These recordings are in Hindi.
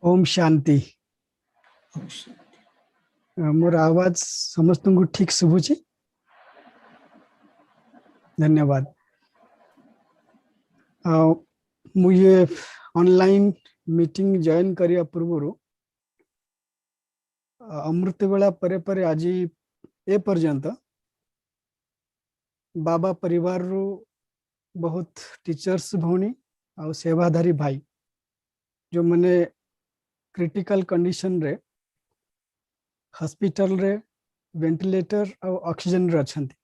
ओम शांति। मोर आवाज समस्त को ठीक शुभुची। धन्यवाद। मुझे ऑनलाइन मीटिंग जॉइन करिया पूर्व अमृत बेला परे परे आज ए पर्यंत बाबा परिवार रू बहुत टीचर्स भौणी आ सेवाधारी भाई जो मैंने क्रिटिकल कंडीशन रे हॉस्पिटल रे वेंटिलेटर और ऑक्सीजन रे अछंती।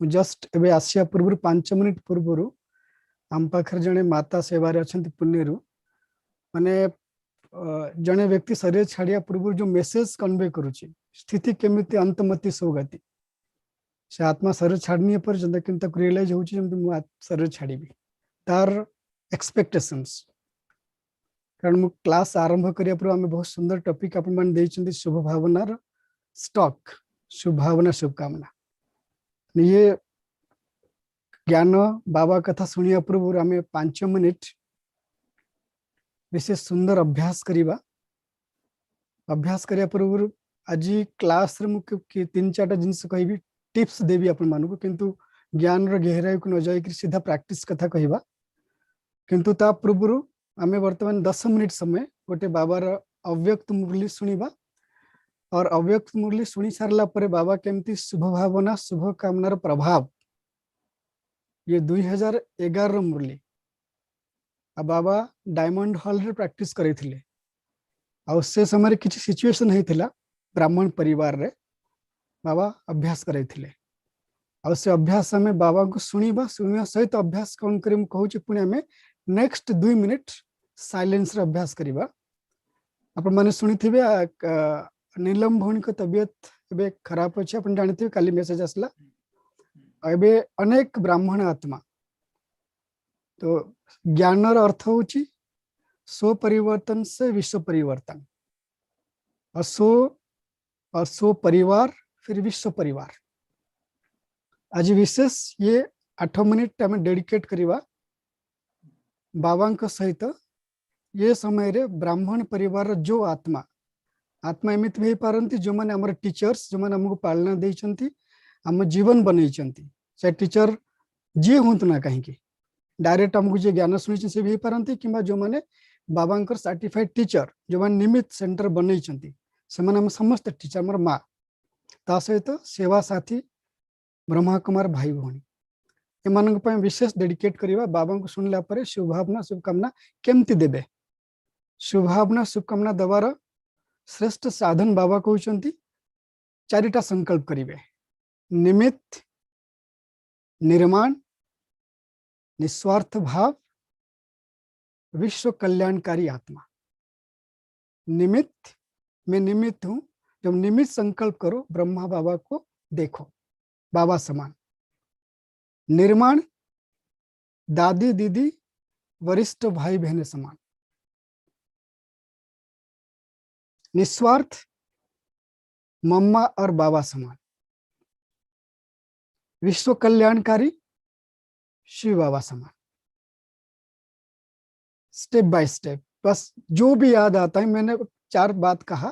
जस्ट एबे आसिया पूर्व 5 मिनिट पूर्व आम पाखे जड़े माता सेवार अच्छा पुण्यरू माने जड़े व्यक्ति शरीर छाड़िया पूर्व जो मेसेज कन्वे करुच्ची स्थिति केमिति अंतमति सौगति से आत्मा शरीर छाड़नी पर्यंत कि रियलाइज हो शरीर छाड़ी तार एक्सपेक्टेशंस कारण मु क्लास आरंभ करिया पूर्व आम बहुत सुंदर टॉपिक आपण मान देइछन्ती शुभ भावनार स्टॉक शुभ भावना शुभकामना ये ज्ञान बाबा कथा शुणिया पूर्व आम 5 मिनिट विशेष सुंदर अभ्यास करिया पूर्व आज क्लास रे मुझे 3-4 जिनस कहि टिप्स देवी आपण मानू किंतु ज्ञान रो गहराई को न जाई सीधा प्रैक्टिस कथा कहबा किंतु ता पूर्व आमे वर्तमान 10 मिनिट समय गोटे बाबार अव्यक्त मुरली सुनिबा और अव्यक्त मुरली सुनी सारला परे बाबा केमती शुभ भावना शुभ कामनार प्रभाव ये 2011 मुरली आ बाबा डायमंड हॉल रे प्रैक्टिस करथिले आ से समय किछि सिचुएशन हेतिला ब्राह्मण परिवार रे बाबा अभ्यास करथिले आ से अभ्यास में बाबा को सुनिबा सहित अभ्यास कौन करी कहूँ पुणी आम नेक्स्ट 2 मिनिट साइलेंस रे अभ्यास करिबा। आपण माने सुनिथिबे नीलम भौणी को तबियत एबे खराब अछि आपण जानथिबे काली मेसेज आसला एबे अनेक ब्राह्मण आत्मा तो ज्ञानर अर्थ होची स्व परिवर्तन से विश्व परिवर्तन और स्व परिवार फिर विश्व परिवार। आज विशेष ये 8 मिनिट आम डेडिकेट करिबा बाबा सहित ये समय रे ब्राह्मण परिवार जो आत्मा आत्मा एमती भी पारती जो मैंने आम टीचर्स जो मैंने आमको पालना देइछंती आम जीवन बनईछंती से टीचर जी हूँ ना कहीं डायरेक्ट आमको जो ज्ञान शुणी से भी पारती कि जो मैंने बाबा सर्टिफाइड टीचर जो मैंने निमित्त सेंटर बनईछंती से माने समस्त टीचर मोर माँ ता सहित सेवा साथी ब्रह्मा कुमार भाई भौणी एम विशेष डेडिकेट करवा बाबा को शुणला शुभभावना शुभकामना केमती देबे शुभभावना शुभकामना देवार श्रेष्ठ साधन बाबा कहते 4टा संकल्प करिवे निमित्त निर्माण निस्वार्थ भाव विश्व कल्याणकारी आत्मा। निमित्त मैं निमित्त हूं जब निमित्त संकल्प करो ब्रह्मा बाबा को देखो बाबा समान। निर्माण दादी दीदी वरिष्ठ भाई बहने समान। निस्वार्थ मम्मा और बाबा समान। विश्व कल्याणकारी शिव बाबा समान। स्टेप बाय स्टेप बस जो भी याद आता है मैंने 4 बात कहा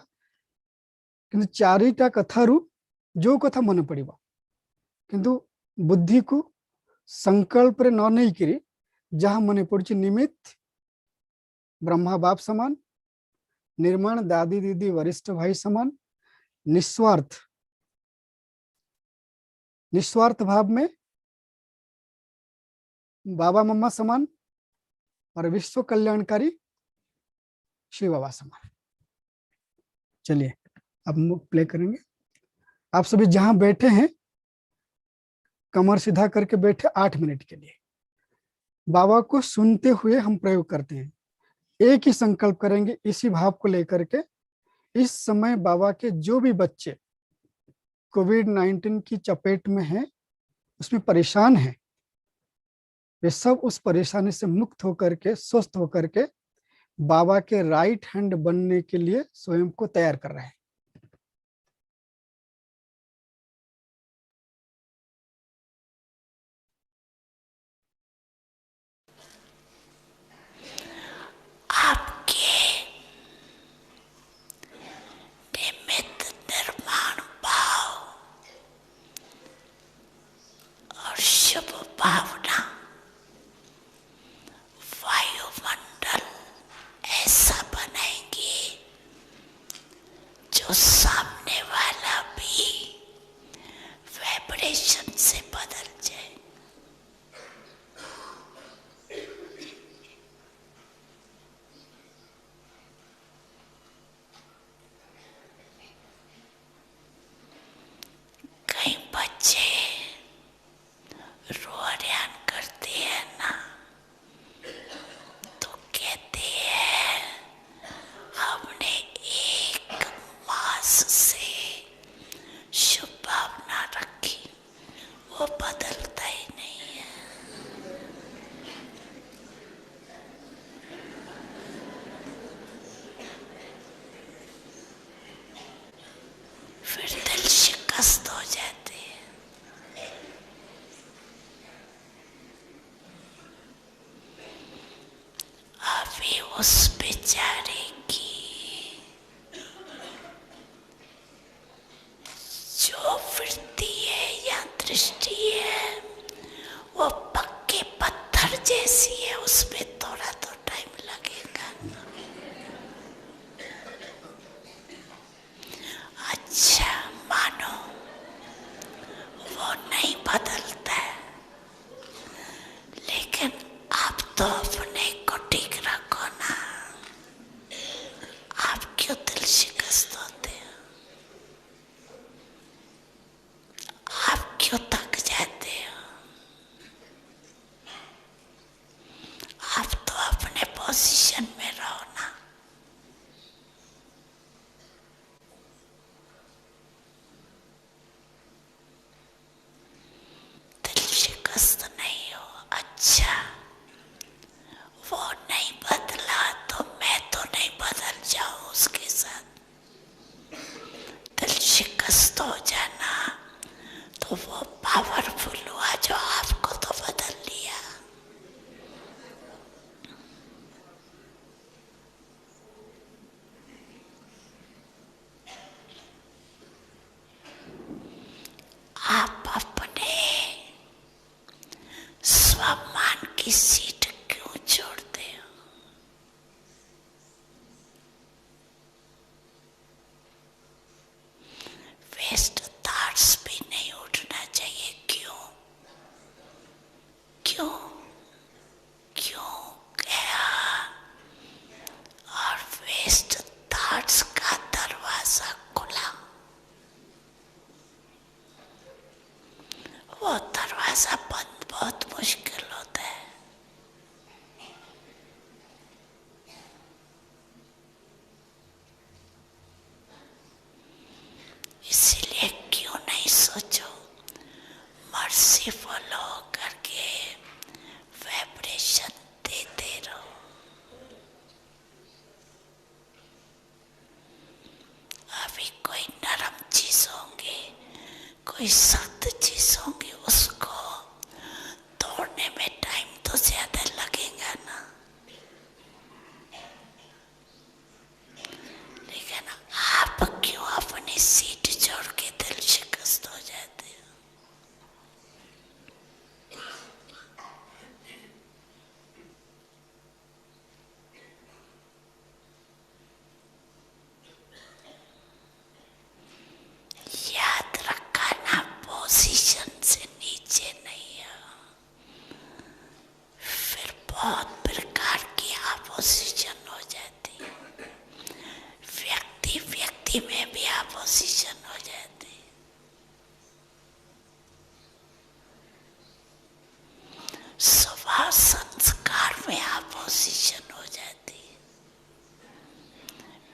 किंतु 4टा कथारू जो कथा मन पड़िबा किंतु बुद्धि को संकल्प रे न नहीं करी जहाँ मन पड़ी निमित्त ब्रह्मा बाप समान। निर्माण दादी दीदी वरिष्ठ भाई समान। निस्वार्थ निस्वार्थ भाव में बाबा मम्मा समान और विश्व कल्याणकारी शिव बाबा समान। चलिए अब हम प्ले करेंगे। आप सभी जहां बैठे हैं कमर सीधा करके बैठे 8 मिनट के लिए बाबा को सुनते हुए हम प्रयोग करते हैं। एक ही संकल्प करेंगे इसी भाव को लेकर के। इस समय बाबा के जो भी बच्चे कोविड-19 की चपेट में हैं उसमें परेशान हैं वे सब उस परेशानी से मुक्त होकर के स्वस्थ होकर के बाबा के राइट हैंड बनने के लिए स्वयं को तैयार कर रहे हैं। आपके तो सामने वाला भी वाइब्रेशन से बदल जाए। कई बच्चे रोयान करते हैं ना, तो कहते हैं हमने एक मास से शुभ भावना रखी, वो बदलता ही नहीं है। फिर दिल शिकस्त हो जाते हैं। अभी उस बेचारे की जो वृत्ति है या दृष्टि है वो पक्के पत्थर जैसी है, उसमें थोड़ा तो टाइम लगेगा। अच्छा मानो वो नहीं बदलता है, लेकिन आप तो अपने को ठीक रखो ना। आप क्यों दिल शिकस्त होते हो? आप क्यों थक जाते हो? आप तो अपने पोजीशन में रहो ना। दिल शिकस्त नहीं हो। अच्छा वो नहीं बदला तो मैं तो नहीं बदल जाऊं उसके साथ। दिल शिकस्त हो जाना तो वो पावरफुल हुआ जो आपको तो बदल लिया। आप अपने स्वाभिमान की सीट क्यों छोड़ते हो? वेस्ट थॉट्स भी नहीं उठना चाहिए। क्यों क्यों क्यों गया? और वेस्ट थॉट्स का दरवाजा खुला। वो दरवाजा बंद बहुत मुश्किल होता है। इसीलिए क्यों नहीं सोचो, मर्सीफुल हो करके वाइब्रेशन देते रहो। अभी कोई नरम चीज होंगी, कोई सख्त चीज होंगी, उसको तोड़ने में टाइम तो ज्यादा लगेगा ना। लेकिन आप क्यों अपनी सीट छोड़ के दिल शिकस्त हो जाते हो? याद रखना, पोजीशन से नीचे नहीं है। फिर बहुत प्रकार की अपोजिशन हो जाती है। व्यक्ति व्यक्ति में भी अपोजिशन हो जाती है। स्वभाव संस्कार में अपोजिशन हो जाती है।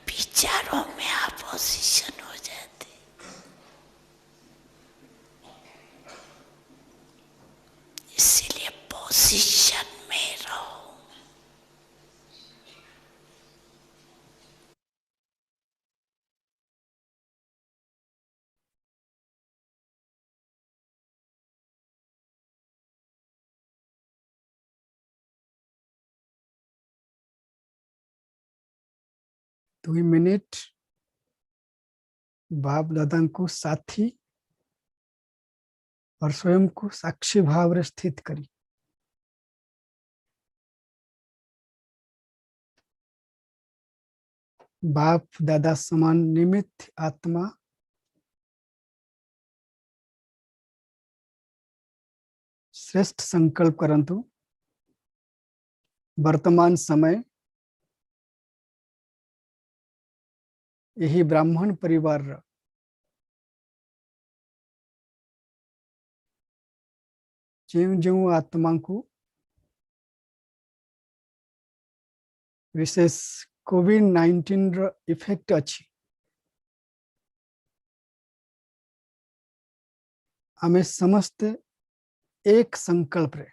विचारों में अपोजिशन हो जाती है। इसीलिए पोजीशन में रहो। दुई मिनिट बाप दादाଙ୍କୁ साथी और स्वयं को साक्षी भाव रे स्थित करी। बाप दादा समान निमित्त आत्मा श्रेष्ठ संकल्प करंतु वर्तमान समय यही ब्राह्मण परिवार जो जो आत्मा को विशेष कोविड-19 इफेक्ट अच्छी आमे समस्ते एक संकल्प रे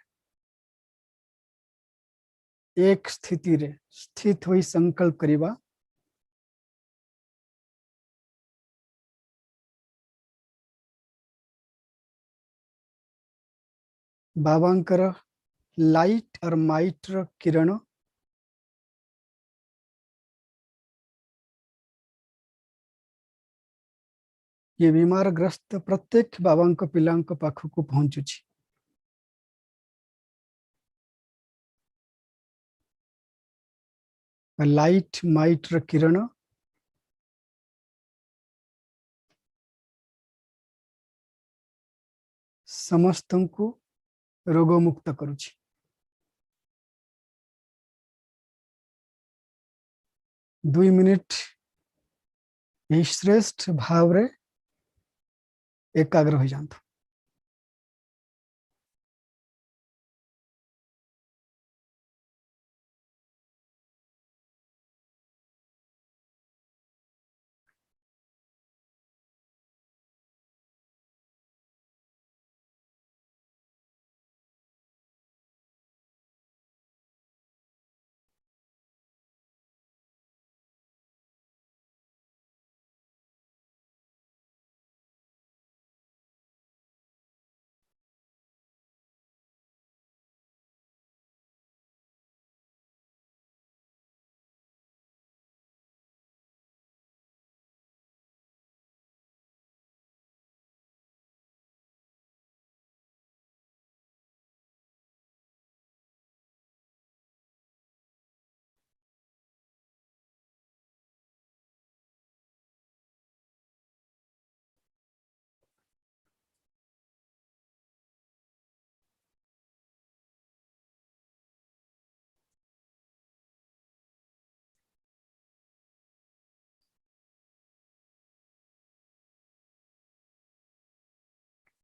एक स्थिति रे स्थित हुई संकल्प करिबा बाबांकर लाइट और माइट र किरण ये बीमार ग्रस्त प्रत्येक बाबांक पिलांक पाखक पहुंचुछि लाइट माइट र किरण समस्त को रोगमुक्त करुछि 2 मिनिट यही श्रेष्ठ भाव रे एकाग्र हो जातु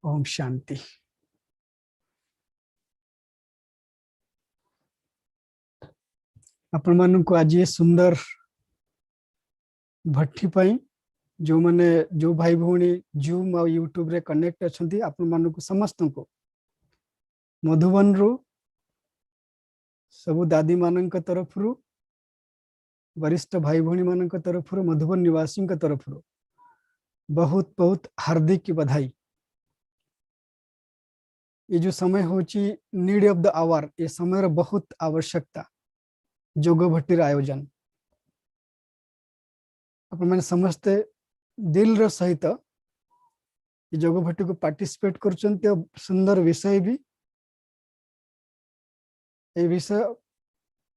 ओम शांति आपण मान को आज ये सुंदर भट्टी पाई जो माने जो भाई भौणी जूम और यूट्यूब रे कनेक्ट अछंती आपण मान को समस्त को मधुबन रो सबु दादी मानक तरफ रु वरिष्ठ भाई भौणी मानक तरफ रु मधुबन निवासी तरफ रु बहुत बहुत हार्दिक बधाई ये जो समय होची नीड ऑफ द आवर ये समय बहुत आवश्यकता जोग भट्टीर आयोजन अपन मैंने समस्ते दिल रो सहित ये जोग भट्टी को पार्टिसिपेट करचंते सुंदर विषय भी ए विषय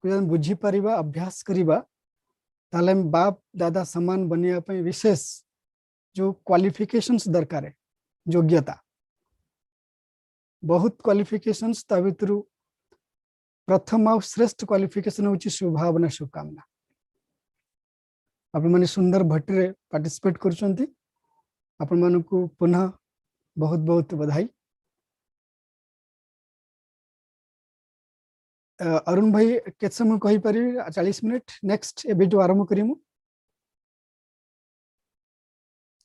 को बुझी परिबा अभ्यास करिबा ताले बाप दादा समान बनिया पई विशेष जो क्वालिफिकेशंस दरकार है योग्यता बहुत क्वालिफिकेशंस ता भितरु प्रथम और श्रेष्ठ क्वालिफिकेशन होची शुभभावना शुभकामना आपण माने सुंदर भट्टी रे पार्टिसिपेट करचंती आपण मान को पुनः बहुत बहुत बधाई अरुण भाई के समय कहि पारि 40 मिनिट नेक्स्ट एबे जो आरंभ करिमु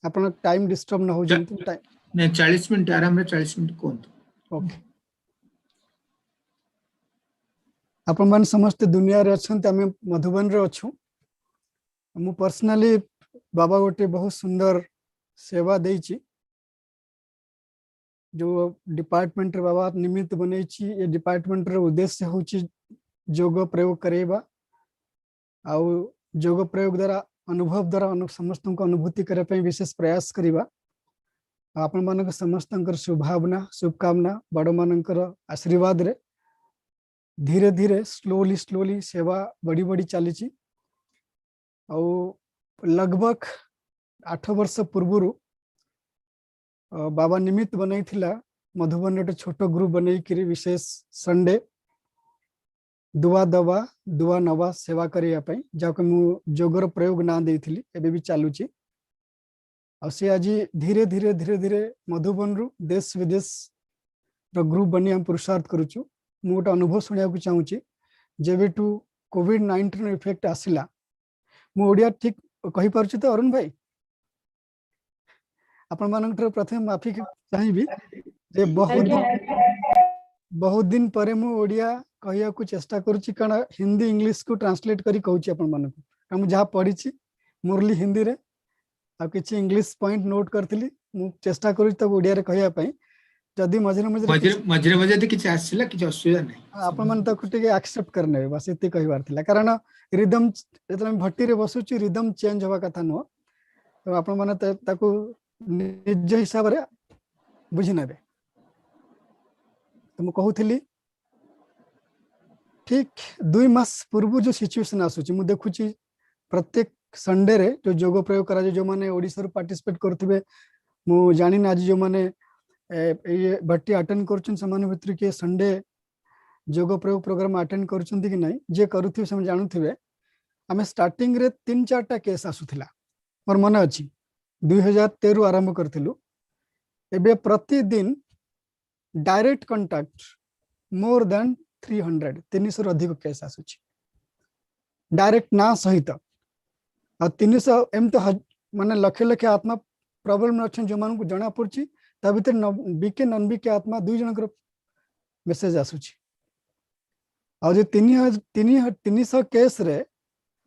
आपण टाइम डिस्टर्ब न हो जंतु टाइम ने 40 मिनिट आराम रे 40 मिनिट कोन ओके आपण मान समस्त दुनिया रे अछंत हमें मधुबन रे अछु मु पर्सनली बाबा गोटे बहुत सुंदर सेवा देइची जो डिपार्टमेंट रे बाबा निमित्त बनैची ये डिपार्टमेंट रे उद्देश्य होची योग प्रयोग करेबा आउ योग प्रयोग द्वारा अनुभव द्वारा समस्त को अनुभूति करे पे विशेष प्रयास करिबा आपण मानक समस्त शुभभावना शुभकामना बड़ मानकर आशीर्वाद रे धीरे धीरे स्लोली सेवा बड़ी बड़ी चली और लगभग 8 वर्ष पूर्व बाबा निमित्त बनई थिला मधुबन रे छोट ग्रुप बनई करी विशेष संडे दुआ दवा दुआ नवा सेवा करिया पई जाको मु जोगर प्रयोग ना देइथिली एबे भी चालुची और से आज धीरे धीरे धीरे धीरे मधुबन रु देश विदेश रो ग्रुप बनी हम पुरुषार्थ करूछु मु गोटे अनुभव सुनिया को चाहूची जेबेटू कोविड-19 इफेक्ट आसिला मु ओडिया ठीक कहि परछु तो अरुण भाई आपण मानक प्रथम माफी चाहिबी जे बहुत दिन परे मु ओडिया कहिया को चेष्टा करूची कारण हिंदी इंग्लिश को ट्रांसलेट करी कहूची आपण मानक हम जहा पढिची मुरली हिंदी रे आ किछि इंग्लिश पॉइंट नोट करथिली मु चेष्टा करूची तब ओडिया रे कहिया पई जदी मझरे मझरे तो किछि आसिला किछि असुविधा नै आपण मन तक टिके एक्सेप्ट करने बस एते कहिवार थिला कारण रिदम जतले भट्टी रे बसुची रिदम चेंज होवा कथा न तो आपण मन ताको निज हिसाब रे बुझि नेबे तो मु कहूथिली ठीक 2 मास पूर्व जो सिचुएशन आसुची मु देखुची प्रत्येक संडे रे जो योग प्रयोग करा जो माने ओडिसा रो पार्टिसिपेट करथिबे मु जानि ना आज जो माने ये भट्टी अटेंड करछन समान भितर के संडे योग प्रयोग प्रोग्राम अटेंड करछन कि नहीं जे करूथि सम जानुथिबे हमें स्टार्टिंग रे 3-4टा केस आसुथिला मोर मन अछि 2013 आरंभ करथिलु एबे प्रतिदिन डायरेक्ट कांटेक्ट मोर देन 300 अधिक केस आसुची डायरेक्ट ना सहित आ 300 एम तो माने लखे लखे आत्मा प्रॉब्लम अच्छन जो मान को जणा पड़ची ता भीतर बीके नन बीके आत्मा दुई जनकर मेसेज आसुची और जो 300 केस रे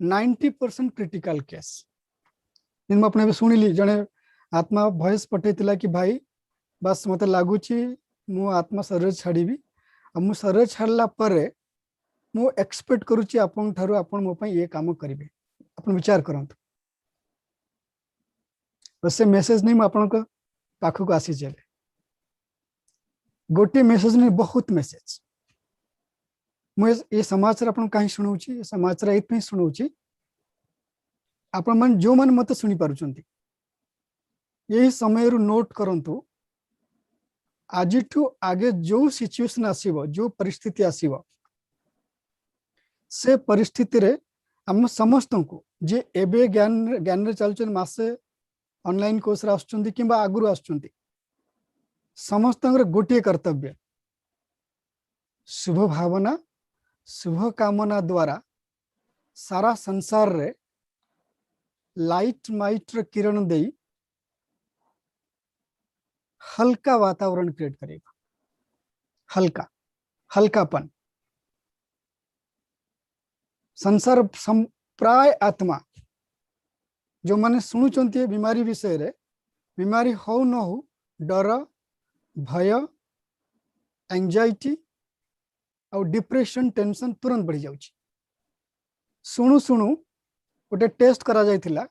90% क्रिटिकल केस इन अपने सुनिली जने आत्मा वॉइस पठेतिला कि भाई बस मते लागुची मु आत्मा शरीर छाड़ीबी आ मु शरीर छाड़ला परे मु एक्सपेक्ट करूची आपन थारु आपन मो पई ये काम करिवे अपन विचार करंतु वैसे मेसेज नहीं आपन को पाखु को आसी चले गोटे मेसेज नहीं बहुत मेसेज मु ये समाचार अपन कहीं सुनौची ये समाचार एत पे सुनौची अपन मन जो मन मत सुनी पारुचंती यही समय रु नोट करंतु आज ठू आगे जो सिचुएशन आसीबो जो परिस्थिति आसीबो से परिस्थिति रे हम समस्त को जे एबे ज्ञान रे चलचन मासे ऑनलाइन कोर्स रे आछुंती किबा आगुरु आछुंती समस्त गोटे कर्तव्य शुभ भावना शुभ कामना द्वारा सारा संसार रे लाइट माइट रे किरण देई हल्का वातावरण क्रिएट करेगा हल्का हल्कापन संसार प्राय आत्मा जो माने शुणुचंती बीमारी विषय रे बीमारी हो न हो डर भय एंजाइटी और डिप्रेशन टेंशन तुरंत बढ़ी जाउची शुणु शुणु गोटे टेस्ट करा जायतिला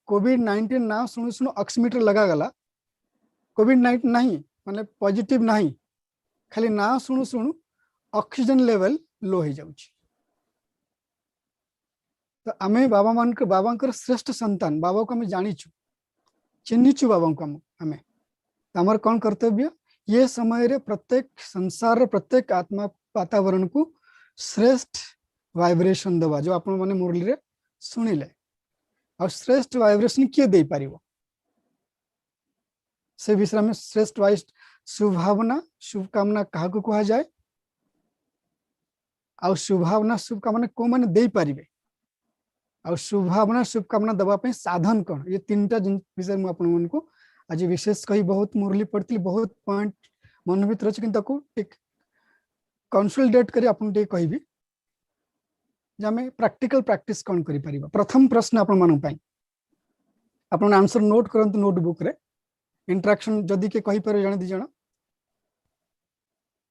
कोविड-19 ना शुणु शुणु ऑक्सीमीटर लगा गला कोविड-19 नहीं माने पॉजिटिव नहीं खाली ना शुणु शुणु ऑक्सीजन लेवल लो हो जाउची तो आमे बाबा श्रेष्ठ संतान बाबा को आमे जानिछु चिन्हिछु बाबा को आमे हमर कौन कर्तव्य ये समय रे प्रत्येक संसार प्रत्येक आत्मा वातावरण को श्रेष्ठ वाइब्रेशन दबा जो आपण माने मुरली रे सुनिले और श्रेष्ठ वाइब्रेशन किए दे पारिबो से विषय में श्रेष्ठ वाइस शुभभावना शुभकामना कहा को कहा जाए और शुभभावना शुभकामना को माने दे पारिबे और शुभभावना शुभकामना दबा पे साधन कौन ये 3टा विषय में आपण मन को आज विशेष कही बहुत मुरली पड़ती बहुत पॉइंट मन भीतर अच्छे कि कंसोलिडेट करी आपण टे कहबी जामे प्रैक्टिकल प्रैक्टिस कौन करि परिबा प्रथम प्रश्न आपण मन पई आपण आंसर नोट करंत नोटबुक रे इंटरेक्शन जदी के कहि पर जण दी जण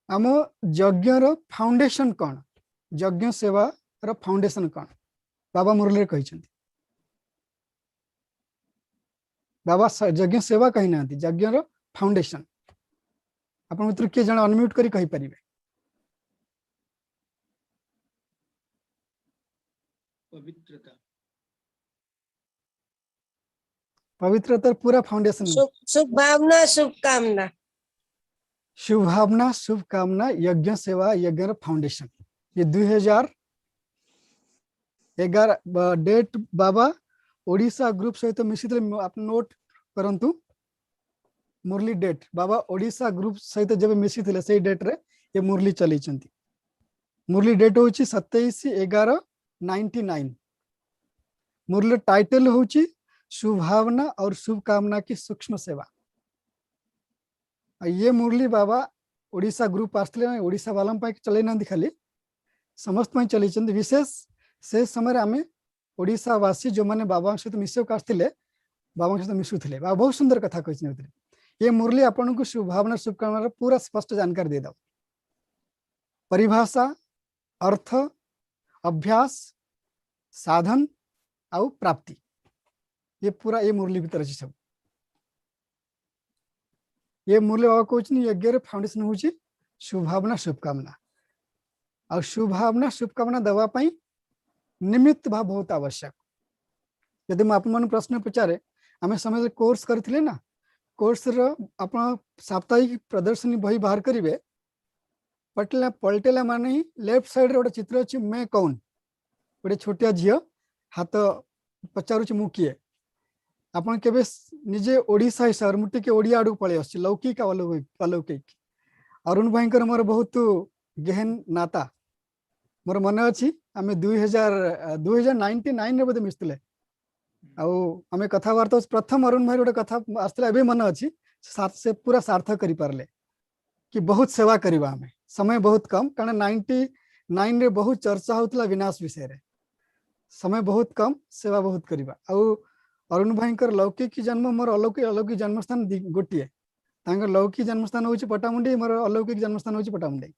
आम यज्ञ रो फाउंडेशन कौन यज्ञ सेवा रो फाउंडेशन कौन बाबा मुरली कही छंती बाबा यज्ञ सेवा कही ना यज्ञ रो फाउंडेशन आपण मित्र के जण अनम्यूट करी कहि परिबे पवित्रता पवित्रता पूरा फाउंडेशन में शुभ भावना शुभकामना शुभ भावना शुभकामना यज्ञ सेवा यज्ञ फाउंडेशन ये 2011 डेट बाबा ओडिशा ग्रुप सहित मिसी आप नोट करंतु मुरली डेट बाबा ओडिशा ग्रुप सहित जब मिसी से डेट रे ये मुरली चली मुरली डेट हूँ 27/11/99 मुरली टाइटल हूँ शुभभावना और शुभकामना की सूक्ष्म सेवा ये मुरली बाबा ओडिशा ग्रुप आसते ओडिशा वाला चल ना खाली समस्त चली विशेष से समय आम ओडिशावासी जो मैंने बाबा सहित मिसक आसते बाबा सहित मिशुले बाबा बहुत सुंदर कथा कहते ये मुरली आपन को शुभभावना शुभकामना पूरा स्पष्ट जानकारी दे दो परिभाषा अर्थ अभ्यास साधन आउ प्राप्ति ये पूरा ये मुरली भीतर अच्छी सब ये मुरली बाबा कहते यज्ञ फाउंडेशन हूँ शुभभावना शुभकामना और शुभभावना शुभकामना देवाई निमित्त भाव बहुत आवश्यक यदि मुझे आप प्रश्न पचारे आम समय कोर्स करथिले ना कोर्स आप साप्ताहिक प्रदर्शनी बही बाहर करेंगे पलटेला माने ही लेफ्ट साइड रे गोटे चित्र अच्छी मैं कौन गोटे छोटिया झील हाथ पचारुच मु किए आपन केबे निजे ओडिशा हिसाब रे मुटे के ओडिया आडू पळे आछि लौकिक अलौकिक अरुण भाईकर मोर बहुत गहन नाता मोर मन अच्छी आम 2099 बोधे मिसले आम कथबार्ता प्रथम अरुण भाई गोटे कथा आसला मन अच्छी से पूरा सार्थक कर पारे कि बहुत सेवा करवा आम समय बहुत कम कारण 99 रे बहुत चर्चा होता विनाश विषय रे समय बहुत कम सेवा बहुत करवा अरुण भाईकर लौकिक जन्म मोर अलौकिक जन्मस्थान गोटे लौकिक जन्मस्थान हूँ पटामुंडी मोर अलौकिक जन्मस्थान हूँ पटामुंडी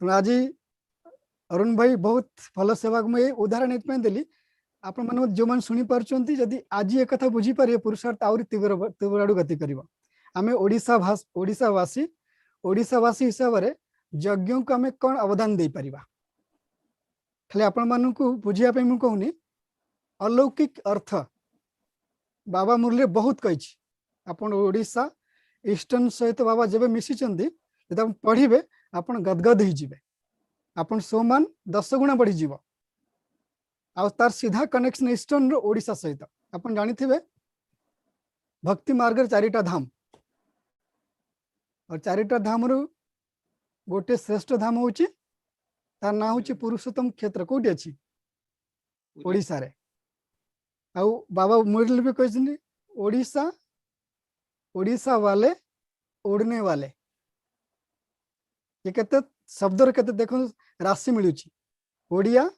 आज अरुण भाई बहुत भल सेवा को मुझे उदाहरण ये देली आपण मैंने जो मैंने शुणी पार्टी जदि आज एक कथा बुझीपारे पुरुषार्थ आहरी तीव्र आड़ गति कर आम ओडिशावासी हिसाब से यज्ञ को आम कौन अवदान दे पारिबा खाली आपण मानू बुझापी मुझे कहूनी अलौकिक अर्थ बाबा मुरली बहुत कही आपण ओडिशा ईस्टर्न सहित बाबा जब मिशिचंदी जब पढ़िबे आपण गदगद ही जिवे आपण सोमान 10 गुणा बढ़ी जीव आ तार सीधा कनेक्शन ईस्टर्न रो ओडिशा सहित आपण जानिथिबे भक्ति मार्ग चारिटा धाम और चारिटा धाम रु गोटे श्रेष्ठ धाम होची तार ना होची पुरुषोत्तम क्षेत्र कोठी अछि ओडिशा रे आ बाबा मुरली भी कहछनी ओडिशा वाले ओढ़ने वाले ये कहते शब्द कहते देखो राशि मिलूँ ओडिया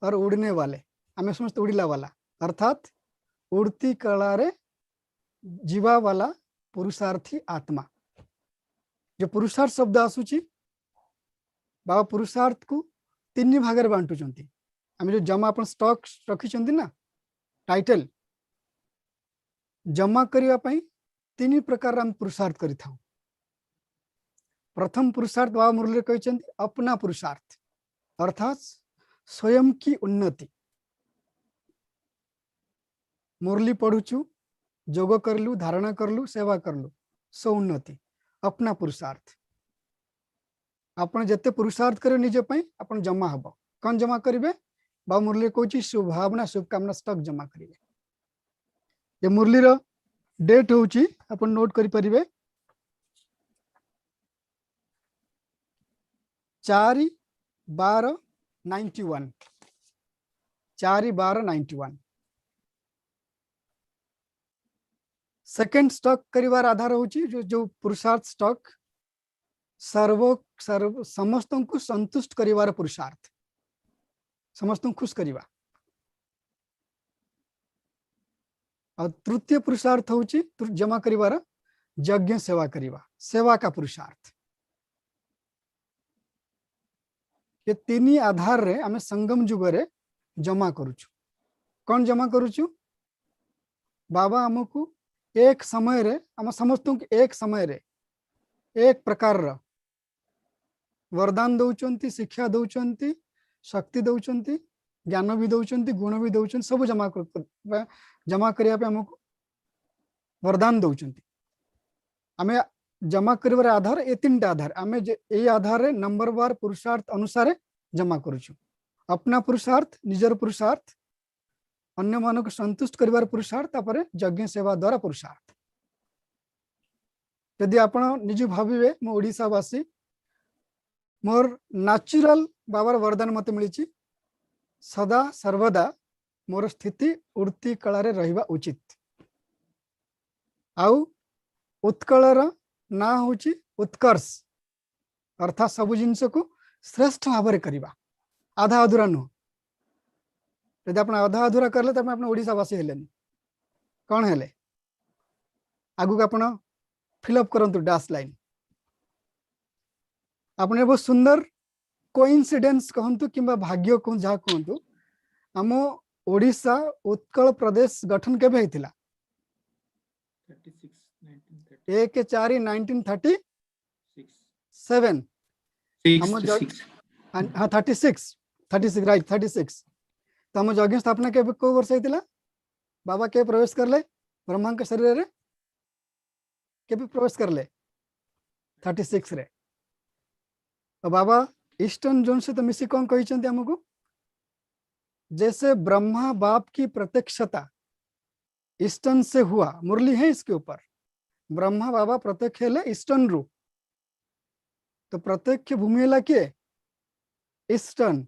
और उड़ने वाले आम समस्त उड़ीला वाला अर्थात उड़ती कला रे जीवा वाला पुरुषार्थी आत्मा जो पुरुषार्थ शब्द आसूची बाबा पुरुषार्थ को 3 भाग बांटुचंती आम जो जमा अपन स्टॉक रखिचंती ना टाइटल जमा करिया पई 3 प्रकार हम पुरुषार्थ करि थाउ प्रथम पुरुषार्थ बाबा मुरली कहते अपना पुरुषार्थ अर्थात स्वयं की उन्नति मुरली पढ़ुचु जोग करलु धारणा करलु सेवा करलु सो उन्नति अपना पुरुषार्थ आपण जते पुरुषार्थ करे निजे पई आपण जमा हबो कौन जमा करिवे बाबा मुरली कहछि शुभभावना शुभकामना स्टॉक जमा करिवे ये मुरली रो डेट होची आपण नोट करि परिवे 4/12/91 4/12/91 सेकेंड स्टॉक करिवार आधार होची जो पुरुषार्थ स्टॉक सर्व समस्त को संतुष्ट करिवार पुरुषार्थ समस्त खुश करिवा और तृतीय पुरुषार्थ होची जमा करिवार यज्ञ सेवा करिवा सेवा का पुरुषार्थ ये 3 आधार रे आमे संगम जुग रे जमा करूछु कौन जमा करूछु बाबा हमको एक समय रे हम समस्त एक समय रे एक प्रकार रा वरदान दौचंती शिक्षा दौचंती शक्ति दौचंती ज्ञान भी दौरान गुण भी दौरान सब जमा करने आमको वरदान दौरान आम जमा कर आधार ये 3टा आधार आम ये आधार नंबर वार पुरुषार्थ अनुसार जमा करुचु अपना पुरुषार्थ निजर पुरुषार्थ अन्य मानक संतुष्ट करिवार पुरुषार्थ तापर यज्ञ सेवा द्वारा पुरुषार्थ यदि आपण निज भाविबे मो ओडिसावासी मोर नेचुरल बाबार वरदान मत मिली सदा सर्वदा मोर स्थिति उड़ती कलारे रहिबा उचित आउ उत्कलर ना होची उत्कर्ष अर्थात सब जिनस को श्रेष्ठ भाव में करवा आधा अधूरा नुह यदि आप आधा अधूरा कले तो आप ओडिशावासी हेले कौन हेले आगु आप फिलअप करंतु डैश लाइन आपने बहुत सुंदर कोइंसिडेंस कहतु कि भाग्य कहूँ जहाँ कहतु आम ओडिशा उत्कल प्रदेश गठन केबे हेतिला 1/4/1937 हाँ 36 राइट 36 तो आम यज्ञ स्थापना के को वर्ष होता बाबा के प्रवेश करले ब्रह्मा के शरीर रे के प्रवेश करले 36 रे तो बाबा ईस्टर्न जोन से तो मिसी कौन कहते हमको जैसे ब्रह्मा बाप की प्रत्यक्षता ईस्टर्न से हुआ मुरली है इसके ऊपर ब्रह्मा बाबा प्रत्यक्ष है ईस्टर्न रू तो प्रत्यक्ष भूमि है किए ईस्टर्न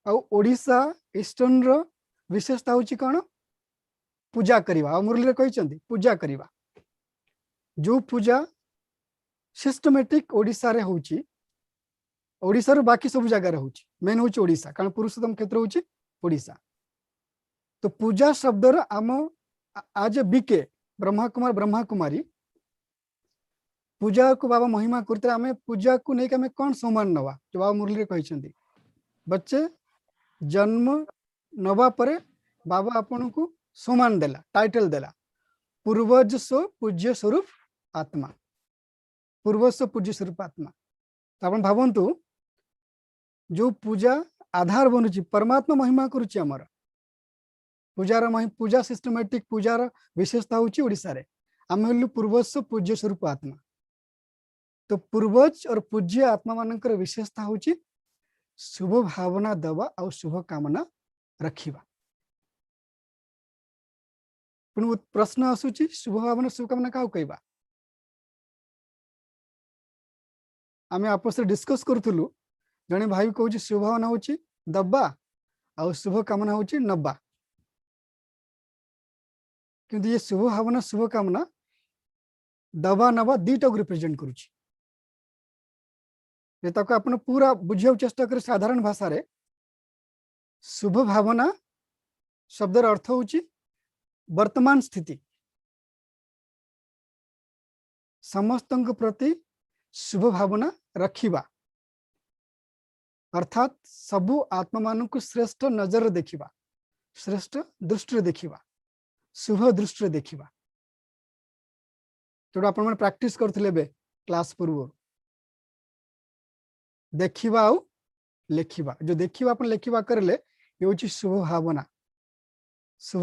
ओडिशा ईस्टर्न रो विशेषता होची कौन पूजा करवा मुरली रे कहते पूजा करवा जो पूजा सिस्टमेटिक ओडिशा रे होची ओडिशा रो बाकी सब जगह होची मेन होची ओडिशा कारण पुरुषोत्तम क्षेत्र होची ओडिशा तो पूजा शब्द रो आम आज बीके ब्रह्मा कुमारी पूजा को बाबा महिमा करते आम पूजा को नहीं आम कौन सम्मान नवा जो बाबा मुरली रे कहते बच्चे जन्म नवा परे बाबा आपन को सम्मान देला टाइटल देला पूर्वज सो पूज्य स्वरूप आत्मा पूर्वज सो पूज्य स्वरूप आत्मा तो आप भावतु जो पूजा आधार बनुची परमात्मा महिमा करुची आमर पूजार पूजा सिस्टमेटिक पूजार विशेषता होची ओडिशा रे आम हेलु पूर्वज सो पूज्य स्वरूप आत्मा तो पूर्वज और पूज्य आत्मा मानकर विशेषता होची शुभ भावना दवा और शुभ कामना रखिबा पुन प्रश्न आसुची शुभ भावना शुभ कामना का कहबा आम आपस डिस्कस करूँ जड़े भाई कहूँ शुभ भावना हूँ दबा आ शुभ कामना हूँ नबा किंतु ये शुभ भावना शुभ कामना दबा नबा दीटा को रिप्रेजेंट करुच्ची आपन पूरा बुझे चेष्टा कर साधारण भाषा रे शुभ भावना शब्दर अर्थ हूँ वर्तमान स्थिति समस्त प्रति शुभ भावना रखिबा अर्थात सबु आत्मा मान को श्रेष्ठ नजर देखिबा श्रेष्ठ दृष्टि देखिबा शुभ दृष्टि देखिबा जोड़ा आपण माने प्रैक्टिस करथिले बे क्लास पूर्व देखिबा आउ लेखिबा जो देखिबा अपन लेखिबा करले ये होची शुभ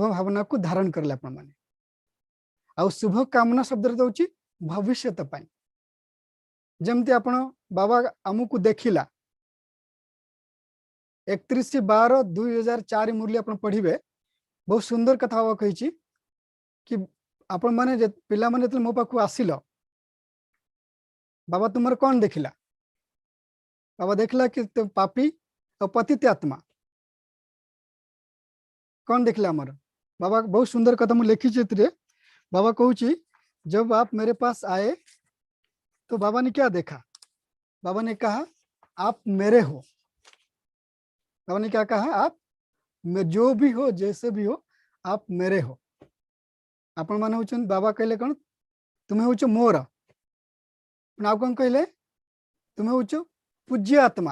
भावना को धारण करले आपण माने आउ शुभ कामना शब्द रे होची भविष्यत पाई जमती आपण बाबा आमको देखिला 31/12/2004 मुरली आपण पढ़िबे बहुत सुंदर कथा बाबा कही कि आपण माने पिला माने मो पाखु आसिल बाबा तुमर कौन देखिला बाबा देखला कि पापी और पतित आत्मा कौन देखला हमारा बाबा बहुत सुंदर कथा मुझे लिखी चित्र बाबा कहूँ जब आप मेरे पास आए तो बाबा ने क्या देखा बाबा ने कहा आप मेरे हो बाबा ने क्या कहा आप जो भी हो जैसे भी हो आप मेरे हो आपण माने होचन बाबा कहले कौन तुम्हें होचो मोर आप कौन कहले तुम्हें होचो पूज्य आत्मा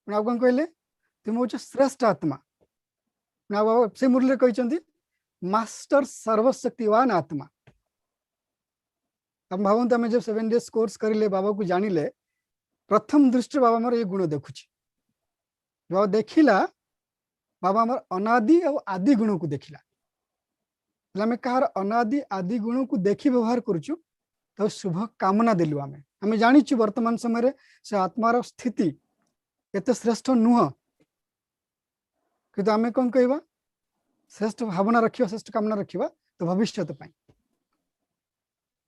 आप कौन कहले तुम्हें होचो श्रेष्ठ आत्मा बाबा से मुरली कहते मास्टर सर्वशक्तिवान आत्मा अब भावत आम जब 7 डेज कोर्स करें बाबा को जानिले प्रथम दृष्टि बाबा मोर ये गुण देखुची जो देखिला बाबा हमर अनादि और आदि गुण को देखिला आम कहार अनादि आदि गुण को देखी व्यवहार करुचु तो शुभ कामना देलु आम जाचु वर्तमान समय से आत्मार स्थिति एत श्रेष्ठ नुह कि आम कौन कह श्रेष्ठ भावना रखिए श्रेष्ठ कामना रखिए तो भविष्य पाई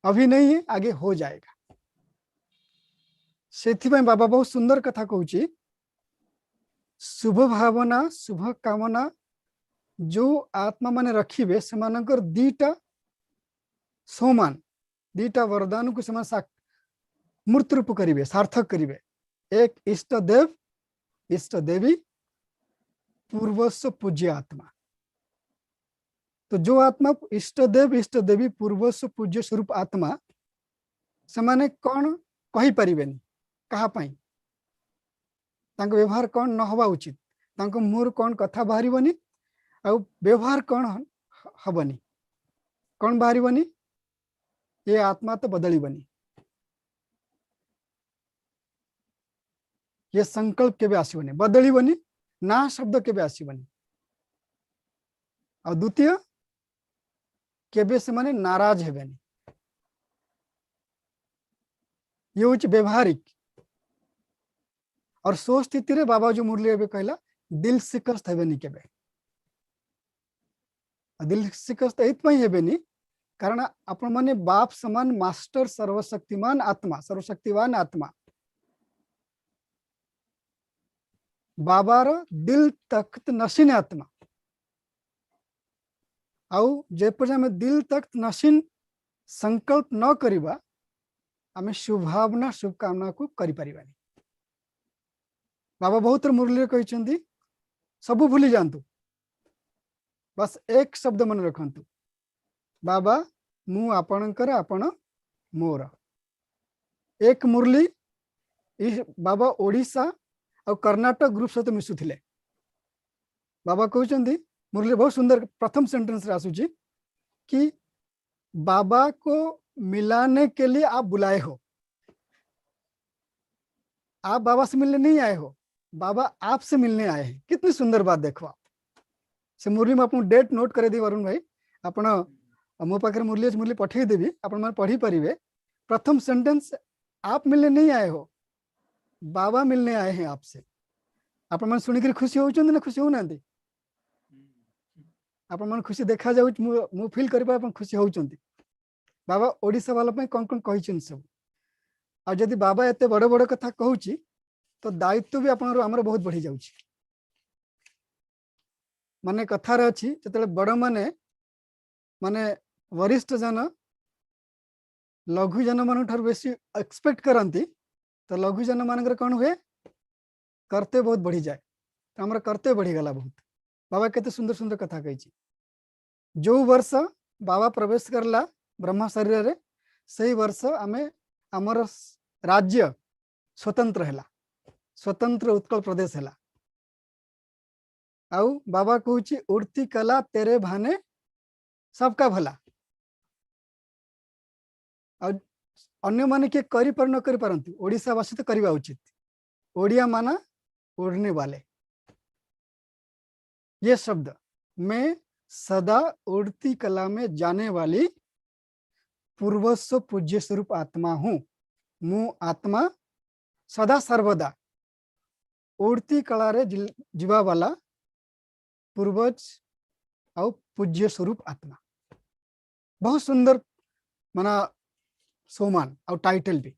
अभी नहीं है आगे हो जाएगा से बाबा बहुत सुंदर कथा कहूँ शुभ भावना शुभ कामना जो आत्मा माने रखिबे से मानकर दीटा सोमान दीटा वरदान को से मूर्त रूप करिवे सार्थक करिवे एक इष्ट देव इष्ट देवी पूर्वस्व पूज्य आत्मा तो जो आत्मा इष्ट देव इष्ट देवी पूर्वस्व पूज्य स्वरूप आत्मा से माने कौन कही परिबेनी कहा पाई तांको व्यवहार कौन न हवा उचित तांको मुहर कौन कथा बाहरिबनी आ व्यवहार कौन हबनी कौन बाहरिबनी ये आत्मा तो बदलिबनी ये संकल्प केबे आसीबनी बदलिबनी ना शब्द केबे आसीबनी और द्वितीय केबे से माने नाराज हेबेनी ये हूँ व्यवहारिक और सो स्थिति रे बाबा जो मुरली एबे कहला दिल शिकस्त हेबेनी केबे दिल शिकस्त एतपई हेबेनी कारण आपण माने बाप समान मास्टर सर्वशक्तिमान आत्मा सर्वशक्तिवान आत्मा बाबार दिल तख्त नशीन आत्मा आउ जेपर आम दिल तख्त नशीन संकल्प न करिबा आम शुभावना शुभकामना को करि परिबानी बाबा बहुत मुरली कहते सबू भूली जातु बस एक शब्द मन रखंतु बाबा मु आपणकर आपण मोर एक मुरली बाबा ओडिशा और कर्नाटक ग्रुप सहित मिसुथिले बाबा कहते मुरली बहुत सुंदर प्रथम सेंटेंस रे आसुची कि बाबा को मिलाने के लिए आप बुलाए हो आप बाबा से मिलने नहीं आए हो बाबा आपसे मिलने आए हैं कितनी सुंदर बात देखो आप से मुरली में आपको डेट नोट कर दी वरुण भाई आपण मो पाखे मुरली मुरली पठे देवी आपण मैंने पढ़ी पारे प्रथम सेंटेंस आप मिलने नहीं आए हो बाबा मिलने आए हैं आपसे आपण मैंने शुणिक खुशी होती ना खुशी होना आपण मैंने खुशी देखा जाऊ फिल कर खुशी होती बाबा ओडिशा वाला कौन कौन कही सब आदि बाबा एत बड़ बड़ कथा कहूँ तो दायित्व भी आमर बहुत बढ़ी जाउछि माने कथार अच्छी जो बड़ माने माने वरिष्ठ जन लघु जन मान बेसी एक्सपेक्ट करती तो लघु जन मान कौन हुए कर्तव्य बहुत बढ़ी जाए तो आमर कर्तव्य बढ़ीगला बहुत बाबा केते सुंदर सुंदर कथा कही जो वर्ष बाबा प्रवेश करला ब्रह्म शरीर रे सही वर्ष आमे आमर राज्य स्वतंत्र है स्वतंत्र उत्कल प्रदेश है आउ बाबा कहूँ उड़ती कला तेरे भाने सबका भला अन्य माने के करी पर न करी पारंती ओडिशा वासी तो करवा उचित ओडिया माना उड़ने वाले ये शब्द मैं सदा उड़ती कला में जाने वाली पूर्वस्व पूज्य स्वरूप आत्मा हूँ मु आत्मा सदा सर्वदा उड़ती कला रे जीवा वाला पूर्वज और पूज्य स्वरूप आत्मा बहुत सुंदर माना सोमान और टाइटल भी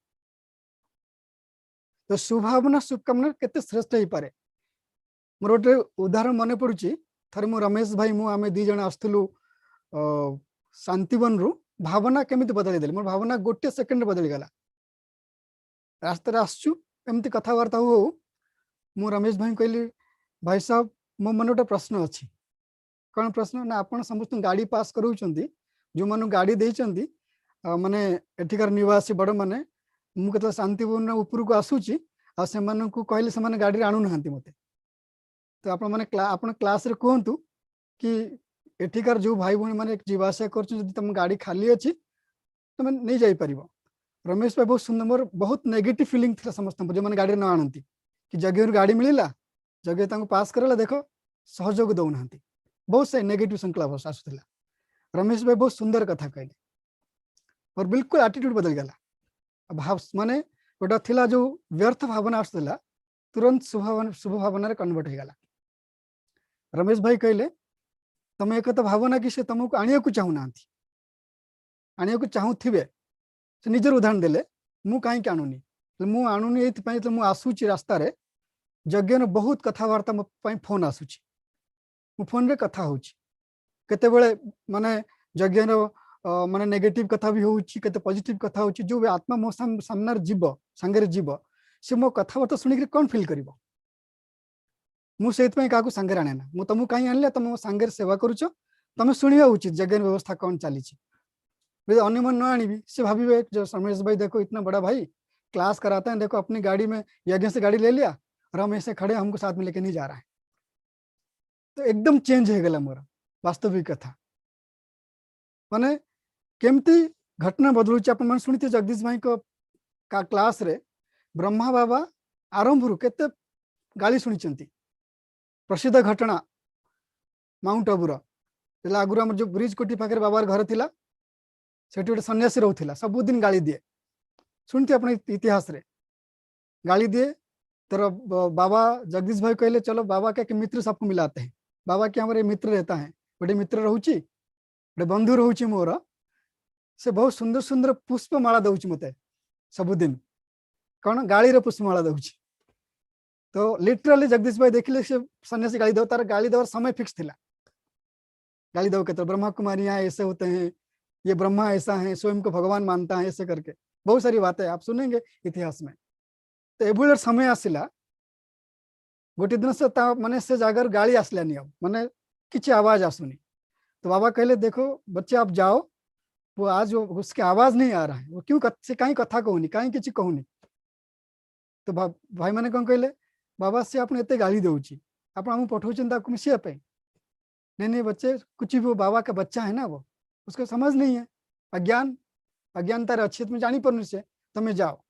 तो शुभावना शुभकामना केते श्रेष्ठ ही पारे मोर गोटे उदाहरण मन पड़ुची थरे मु रमेश भाई मु आमे दी जण आस्तलु शांतिवन रु भावना केमिति बदली देली मोर भावना गोटे सेकंड बदली गला रास्ता आसचु एमती कथबार्ता हो मु रमेश भाई कहली भाई साहब मो मन गोटे प्रश्न अच्छी कौन प्रश्न ना आप समस्त गाड़ी पास करोचंती जो मानु गाड़ी देइचंती माने एठिकार निवासी बड़ माने मु केते शांतिवन ऊपर को आसुची आ से मानु को कहली से माने गाड़ी आनु नहांती मते तो आपण माने आपण क्लास रे कहंतु कि एठिकार जो भाई भणी माने जीवाशा करछ जदि तुम गाड़ी खाली अछि तुम नहीं जाई परिबो रमेश भाई बहुत सुंदर मोर बहुत नेगेटिव फीलिंग था समस्त जो माने गाड़ी न आनंती कि जगह गाड़ी मिलिला जगे पास करला देख सहयोग दौना बहुत से नेगेटिव संकल्प आसूला रमेश भाई बहुत सुंदर कथा कहले और बिल्कुल एटीट्यूड बदल गला भाव माने गोटा थिला जो व्यर्थ भावना आसूला तुरंत शुभ भावना कन्वर्ट हो गला रमेश भाई कहले तुम एक तो भावना कि से तुमको आनिया को चाहूना आनिया को चाहूवे से निजर उदाहरण देले मु कहीं आणुनी मु आणुनी ये तो मु आसूची रास्ता रे यज्ञ बहुत कथबार्ता मो फोन आसूची मु फोन रे कथा होची केते बेले माने यज्ञ माने नेगेटिव कथा भी होची केते पॉजिटिव कथा होची जो आत्मा मो सामने जीव संगे जीव से मो कथाबार्ता शुणी कौन फिल करिवो मुझे क्या सांगे आने ना मुझे तुमको कहीं आनले तुम सांगे सेवा करुच तुम शुणा उचित यज्ञ व्यवस्था कौन चली अन्य मन न आनी से भावे जो रमेश भाई देखो इतना बड़ा भाई क्लास कराते हैं देखो अपनी गाड़ी में यज्ञ से गाड़ी ले लिया और हम ऐसे खड़े हमको साथ में लेके नहीं जा रहा है तो एकदम चेंज हो गला मोर वास्तविक कथा माने केमती घटना बदलुचे आप मन शुणी जगदीश भाई को का क्लास रे ब्रह्मा बाबा आरंभ रू केते गाली शुणी प्रसिद्ध घटना माउंट आबूर आगुरी आम जो ब्रिज कोटी पाखे बाबार घर थिला सेठी गोटे सन्यासी रोला सबुदिन गाली दिए शुणती अपने इतिहास रे गाली दिए तो बाबा जगदीश भाई कहले चलो बाबा के मित्र सबको मिलाते हैं बाबा के हमारे मित्र रहता है गोटे मित्र रोचे गोटे बंधु रोचे मोर से बहुत सुंदर सुंदर पुष्पमाला दौची मते सबुदिन कौन गाड़ी रे पुष्पमाला दौची तो लिटराली जगदीश भाई देखिले से सन्यासी गाली दो तार गाली देवर समय फिक्स थिला गाली दो कहते ब्रह्मा कुमारी यहाँ ऐसे होते हैं ये ब्रह्मा ऐसा है स्वयं को भगवान मानता है ऐसे करके बहुत सारी बातें आप सुनेंगे इतिहास में तो एभुलर समय आसला गोटे दिन से माने से जगार गाड़ी आसला नहीं अब माने किसी आवाज आसुनी तो बाबा कहले देखो बच्चे आप जाओ वो आज उसके आवाज नहीं आ रहा है वो क्यों से कहीं कथा कहूनी कहीं किसी कहूनी तो भाई मैंने कौन कहले बाबा से आपने एते गाली दौची आप पठाऊँ मिसिया पे नहीं बच्चे कुछ भी वो बाबा का बच्चा है ना वो उसको समझ नहीं है अज्ञानता अच्छे तुम जानी पार से तुम्हें जाओ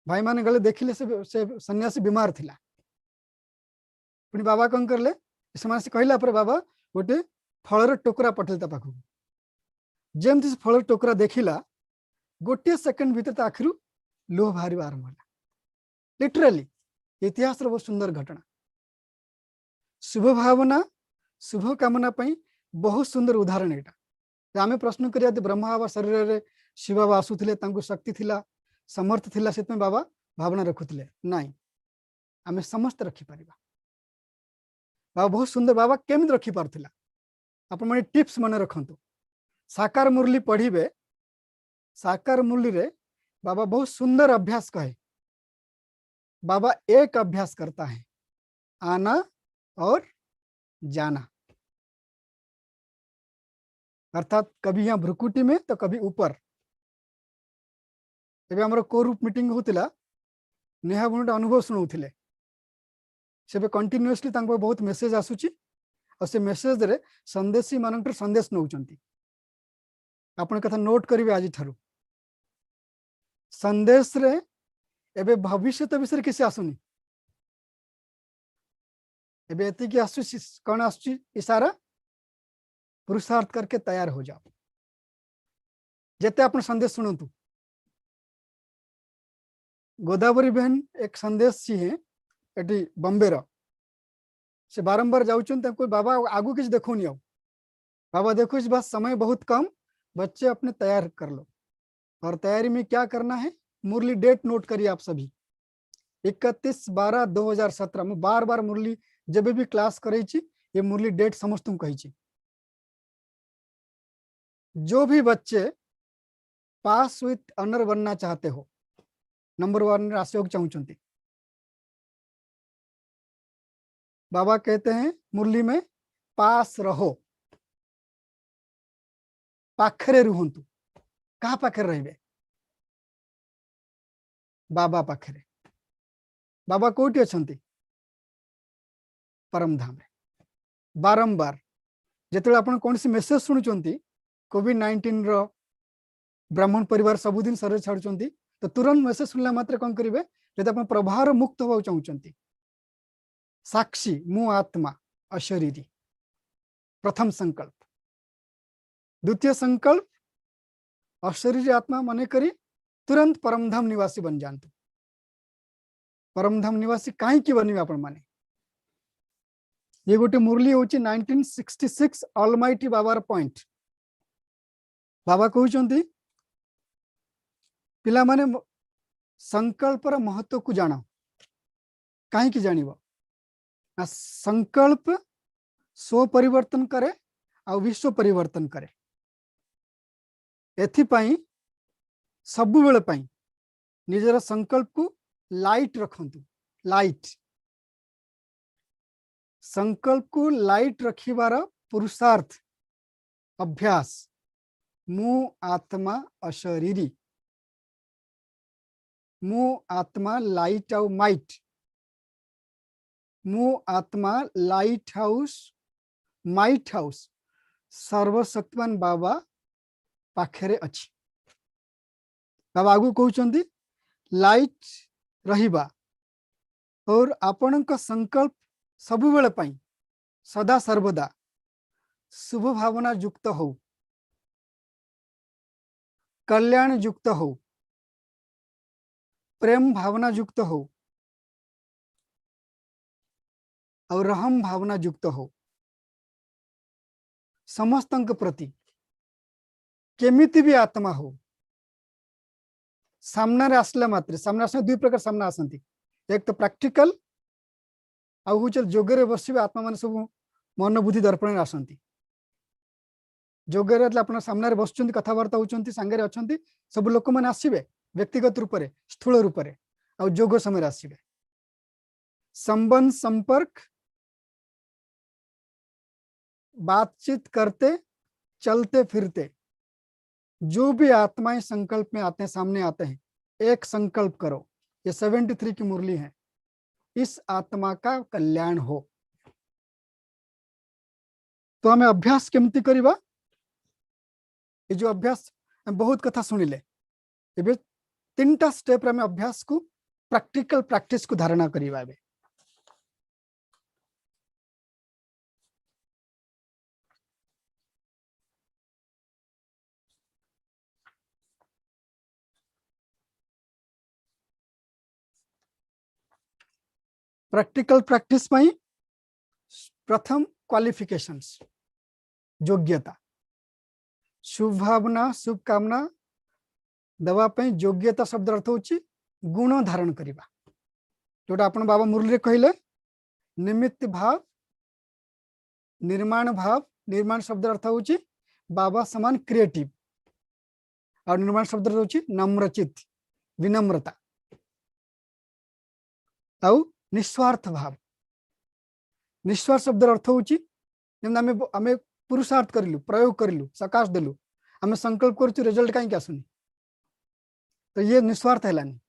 भाई माने गले देखिले से सन्यासी बीमार थिला पुणी बाबा कौन करले से कहला पर बाबा गोटे फलर टोकरा पठेल पाख जमती से फलर टोकरा देखिला गोटे सेकंड भीतर आखिर लुह बाहर आरंभ होला लिटराली इतिहास बहुत सुंदर घटना शुभ भावना शुभ कामना पाई बहुत सुंदर उदाहरण यहाँ आम प्रश्न करिया ब्रह्मा बाबा शरीर में शिव बाबा आसुले शक्ति थिला समर्थ थिला से बाबा भावना रखुले नाई आम समस्त रखिपर बाबा बहुत सुंदर बाबा केमी रखी पार्थिला आपण माने टिप्स मन रखंतु साकार मुरली पढ़िबे साकार मुरली रे बाबा बहुत सुंदर अभ्यास कहे बाबा एक अभ्यास करता है आना और जाना अर्थात कभी यहाँ भ्रुकुटी में तो कभी ऊपर एबे हमर कोरूप मीटिंग होतिला नेहा बुनटा अनुभव सुनाउथिले से कंटिन्यूअसली तांको बहुत मेसेज आसुची और से मेसेज रे संदेशी मानकर संदेश नौचंती आपण कथा नोट करिवे आज थारु संदेश रे एबे भविष्य विषय किसी आसुनी एबे एति की आसुची कौन आसुची इशारा पुरुषार्थ करके तैयार हो जाओ जेते आपण संदेश सुनतु गोदावरी बहन एक संदेश सी है एटी बॉम्बे रो से बारंबार जाउचन कोई बाबा आगू किछ देखो नहीं आओ बाबा देखो इस बात समय बहुत कम बच्चे अपने तैयार कर लो और तैयारी में क्या करना है मुरली डेट नोट करिए आप सभी 31/12/2017 में बार बार मुरली जब भी क्लास करे ये मुरली डेट समस्त कही जो भी बच्चे पास विथ ऑनर बनना चाहते हो नंबर 1 आशयोग चाहते बाबा कहते हैं मुरली में पास रहो पाखरे रुहंतु कहा पाखरे रहिबे बाबा पाखरे बाबा कोठी अछंती परम धाम रे बारंबार जेतेले आपण कोन सी मेसेज सुनुचंती कोविड-19 रो ब्राह्मण परिवार सबुदिन शरीर छाड़ुचंती तो तुरंत मेसेज सुनला मात्र कौन करेंगे जब आप प्रभार मुक्त होगा चाहते साक्षी मु आत्मा अशरीरी प्रथम संकल्प। द्वितीय संकल्प अशरीरी आत्मा मन करी तुरंत परमधाम निवासी बन जातु। परमधाम निवासी कहीं बनवे आपण माने। ये गोटे मुरली होची 1966 ऑलमाइटी बाबार पॉइंट। बाबा कहउचंती पिला माने संकल्पर महत्व को जान। कहीं जानिबो ना संकल्प स्व परिवर्तन करे आ विश्व परिवर्तन करे। एथिपाई सबु बेले पाई निजर संकल्प को लाइट रखंतु। लाइट संकल्प को लाइट रखिबार पुरुषार्थ अभ्यास मु आत्मा अशरीरी। मु आत्मा लाइट आउ माइट। मु आत्मा लाइट हाउस माइट हाउस सर्वशक्तिमान बाबा पाखरे अछि। बाबा आगु कहउचंती लाइट रहिबा और आपणक संकल्प सबु बेले पाई सदा सर्वदा शुभ भावना युक्त हो, कल्याण युक्त हो, प्रेम भावना युक्त हो और रहम भावना युक्त हो। समस्तंक प्रति केमिति भी आत्मा हो सामना रे आसला मात्र सामना आसने दुई प्रकार सामना आसंती। एक तो प्रैक्टिकल आउ हूँ जोगरे बसवे आत्मा मान सब मन बुद्धि दर्पण आसंती। जोगरे अपन सामने बस कथबार्ता होती सांगे अच्छा सब लोक मैंने आसवे व्यक्तिगत रूप से स्थूल रूप से आउ जोग समय आसवे। संबंध संपर्क बातचीत करते चलते फिरते जो भी आत्माएं संकल्प में आते हैं सामने आते हैं, एक संकल्प करो। ये 73 की मुरली है, इस आत्मा का कल्याण हो। तो हमें अभ्यास केमती करिबा। ये जो अभ्यास बहुत कथा सुनिले एबे 3टा स्टेप में अभ्यास को प्रैक्टिकल प्रैक्टिस को धारणा करिबा। एबे प्रैक्टिकल प्रैक्टिस में प्रथम क्वालिफिकेशंस योग्यता। शुभ भावना शुभकामना दवा योग्यता शब्द अर्थ होची गुण धारण करिबा। जोटा अपन बाबा मुरली कहले निमित्त भाव निर्माण भाव। निर्माण शब्द अर्थ होची बाबा समान क्रिएटिव और निर्माण शब्द अर्थ होची नम्रचित विनम्रता आउ निस्वार्थ भाव। निस्वार्थ शब्द अर्थ होची आमे पुरुषार्थ करिलु प्रयोग करिलु सकाश देलु आमे संकल्प करछु रिजल्ट काई आसुनी तो ये निस्वार्थ हैलानी।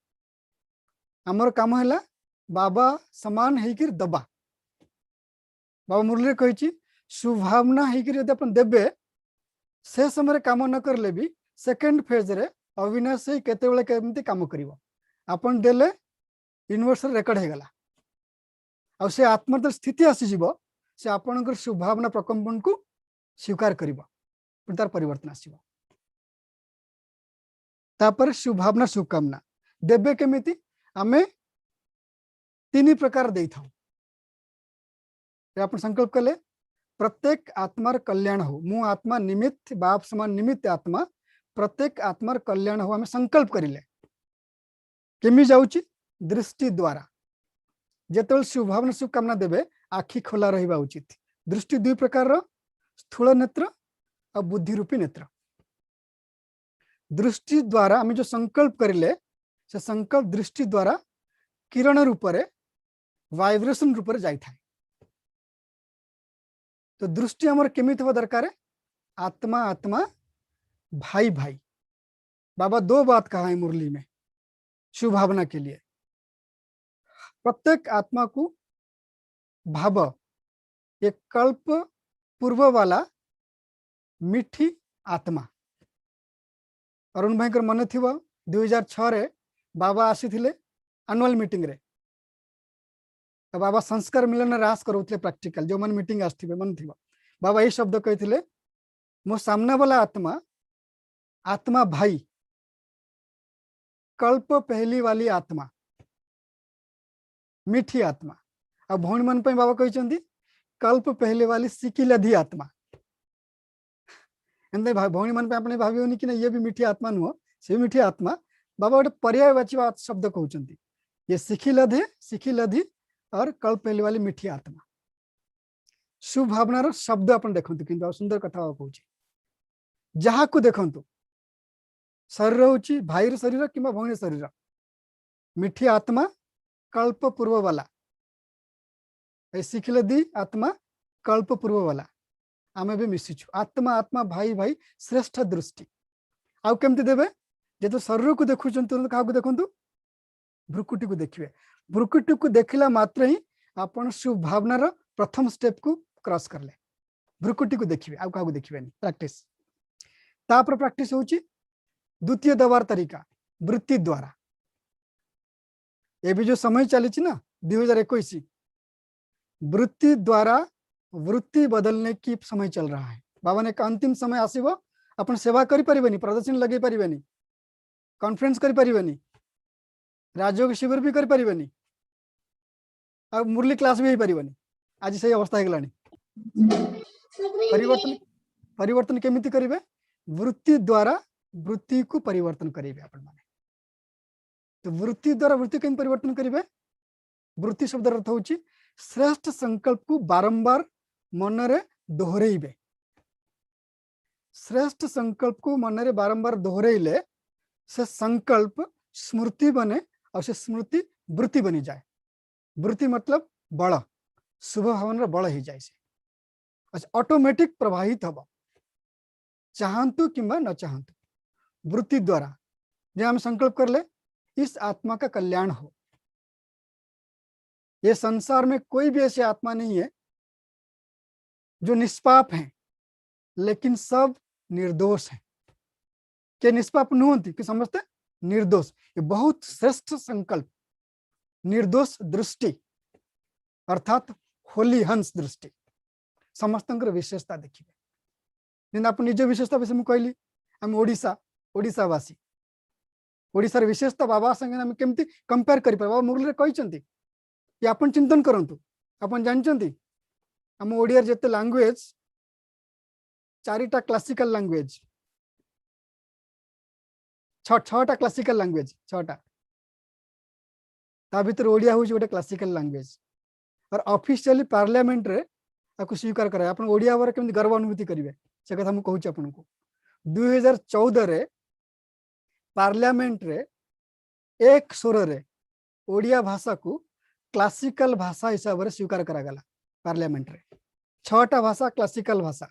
आमर काम हैला बाबा समान हेकिर दबा। बाबा मुरली कहिछि शुभावना हेकिर यदि अपन देबे से समय काम न करले भी सेकंड फेज रे अविनाशी केते बेले केमती काम करिवो अपन देले यूनिवर्सल रेकर्ड हे गला। आ से आत्मा स्थिति आसीज से आपणकर शुभावना प्रकम्पन को स्वीकार करिवो तार परिवर्तन आसीबो। तापर शुभावना शुभकामना देबे केमिति आमे 3 प्रकार देई थाउ। अपन संकल्प कले प्रत्येक आत्मार कल्याण हो। मु आत्मा निमित्त बाप समान निमित्त आत्मा प्रत्येक आत्मार कल्याण हो आमे संकल्प करिले केमि जाउची दृष्टि द्वारा। जेतल शुभावना शुभकामना देबे आखि खोला रहिबा उचित। दृष्टि 2 प्रकार रो स्थूल नेत्र और बुद्धि रूपी नेत्र। दृष्टि द्वारा आमे जो संकल्प करिले से संकल्प दृष्टि द्वारा किरण रूप रे वाइब्रेशन रूप रे जाई थाए। तो दृष्टि हमर केमित हो दरकार है आत्मा आत्मा भाई भाई। बाबा 2 बात कहा है मुरली में शुभावना के लिए। प्रत्येक आत्मा को भाव एक कल्प पूर्व वाला मिठी आत्मा। अरुण भाई मन थी 2006 रे बाबा आसी थिले एनुअल मीटिंग रे तो बाबा संस्कार मिलन रास करोतले प्रैक्टिकल जो मन मीटिंग आस्थिबे मन थिबा बाबा ए शब्द कहिथिले मो सामने वाला आत्मा आत्मा भाई कल्प पहली वाली आत्मा मीठी आत्मा आ भौणी मन पे बाबा कहते कल्प पहले वाली सिकिलधी आत्मा एंदे भौणी मन पे अपने भावियोनी कि ये भी मीठी आत्मा नुह से मीठी आत्मा बाबा गोटे पर्यायवाची शब्द कहते ये सिखिलधी और कल्प पहले वाली मीठी आत्मा शुभ भावनार शब्द अपन देखते कि सुंदर कथा कहूँ जहाँ को देखु शरीर हूँ भाईर शरीर कि भौणी शरीर मीठी आत्मा कल्प पूर्व वाला शिखिलधी आत्मा कल्प पूर्व वाला आम भी मिशिचु आत्मा आत्मा भाई भाई श्रेष्ठ दृष्टि आउ केमती देवे जेतो शरीर को देखुं क्या देखु भ्रुकुटी को देखिए भ्रुकुटी को देखला मात्र ही आपण शुभ भावनार प्रथम स्टेप को क्रॉस करले भ्रुकुटी को देखिए आउ क्या देखिए प्रैक्टिस तापर प्रैक्टिस होची द्वितीय दबार तरीका वृत्ति द्वारा ये भी जो समय चली ना 2021 वृत्ति द्वारा वृत्ति बदलने की समय चल रहा है बाबा ने अंतिम समय आसीबो अपन सेवा करि परिबेनी प्रदर्शन लगे परिबेनी कॉन्फ्रेंस करि परिबेनी राजयोग शिविर भी करि परिबेनी और मुरली क्लास भी हो परिबेनी आज सही अवस्था हेगलानी परिवर्तन परिवर्तन केमिति करिवे वृत्ति द्वारा वृत्ति को परिवर्तन करिवे अपन माने तो वृत्ति द्वारा वृत्ति केम परिवर्तन करिवे वृत्ति शब्द अर्थ होची श्रेष्ठ संकल्प को बारंबार मन रे दोहरेइबे श्रेष्ठ संकल्प को मन रे बारंबार दोहरेइले से संकल्प स्मृति बने और से स्मृति वृत्ति बनी जाए वृत्ति मतलब बल शुभ भावना बल ही जाए से ऑटोमेटिक प्रवाहित हम चाहतु कि न चाहतु वृत्ति द्वारा जो हम संकल्प कर ले इस आत्मा का कल्याण हो ये संसार में कोई भी ऐसी आत्मा नहीं है जो निष्पाप है लेकिन सब निर्दोष है क्या निष्पाप नहीं होती कि समझते निर्दोष ये बहुत श्रेष्ठ संकल्प निर्दोष दृष्टि अर्थात होली हंस दृष्टि समस्त विशेषता देखिए आप निज विशेषता विषय में कहली आम ओडिशावासी ओडिशार विशेषता बाबा संगे आम केमती कंपेयर कर बाबा मुरली कहते कि आपण चिंतन करंतु आपण जानचंती आम ओडियार जेते लैंग्वेज चारिटा क्लासिकल लैंग्वेज छटा क्लासिकल लैंग्वेज छटा ता भीतर ओडिया होची गोटे क्लासिकल लैंग्वेज और ऑफिशियली पार्लियामेंट रे आकु स्वीकार कराए आपण ओडिया बारे केमती गर्व अनुभूति करिवे से कथा हम कहूची आपण को 2014 रे पार्लियामेंट रे एक स्वर रे ओडिया भाषा को क्लासिकल भाषा हिसाब से स्वीकार करा गला पार्लियामेंट रे छटा भाषा क्लासिकल भाषा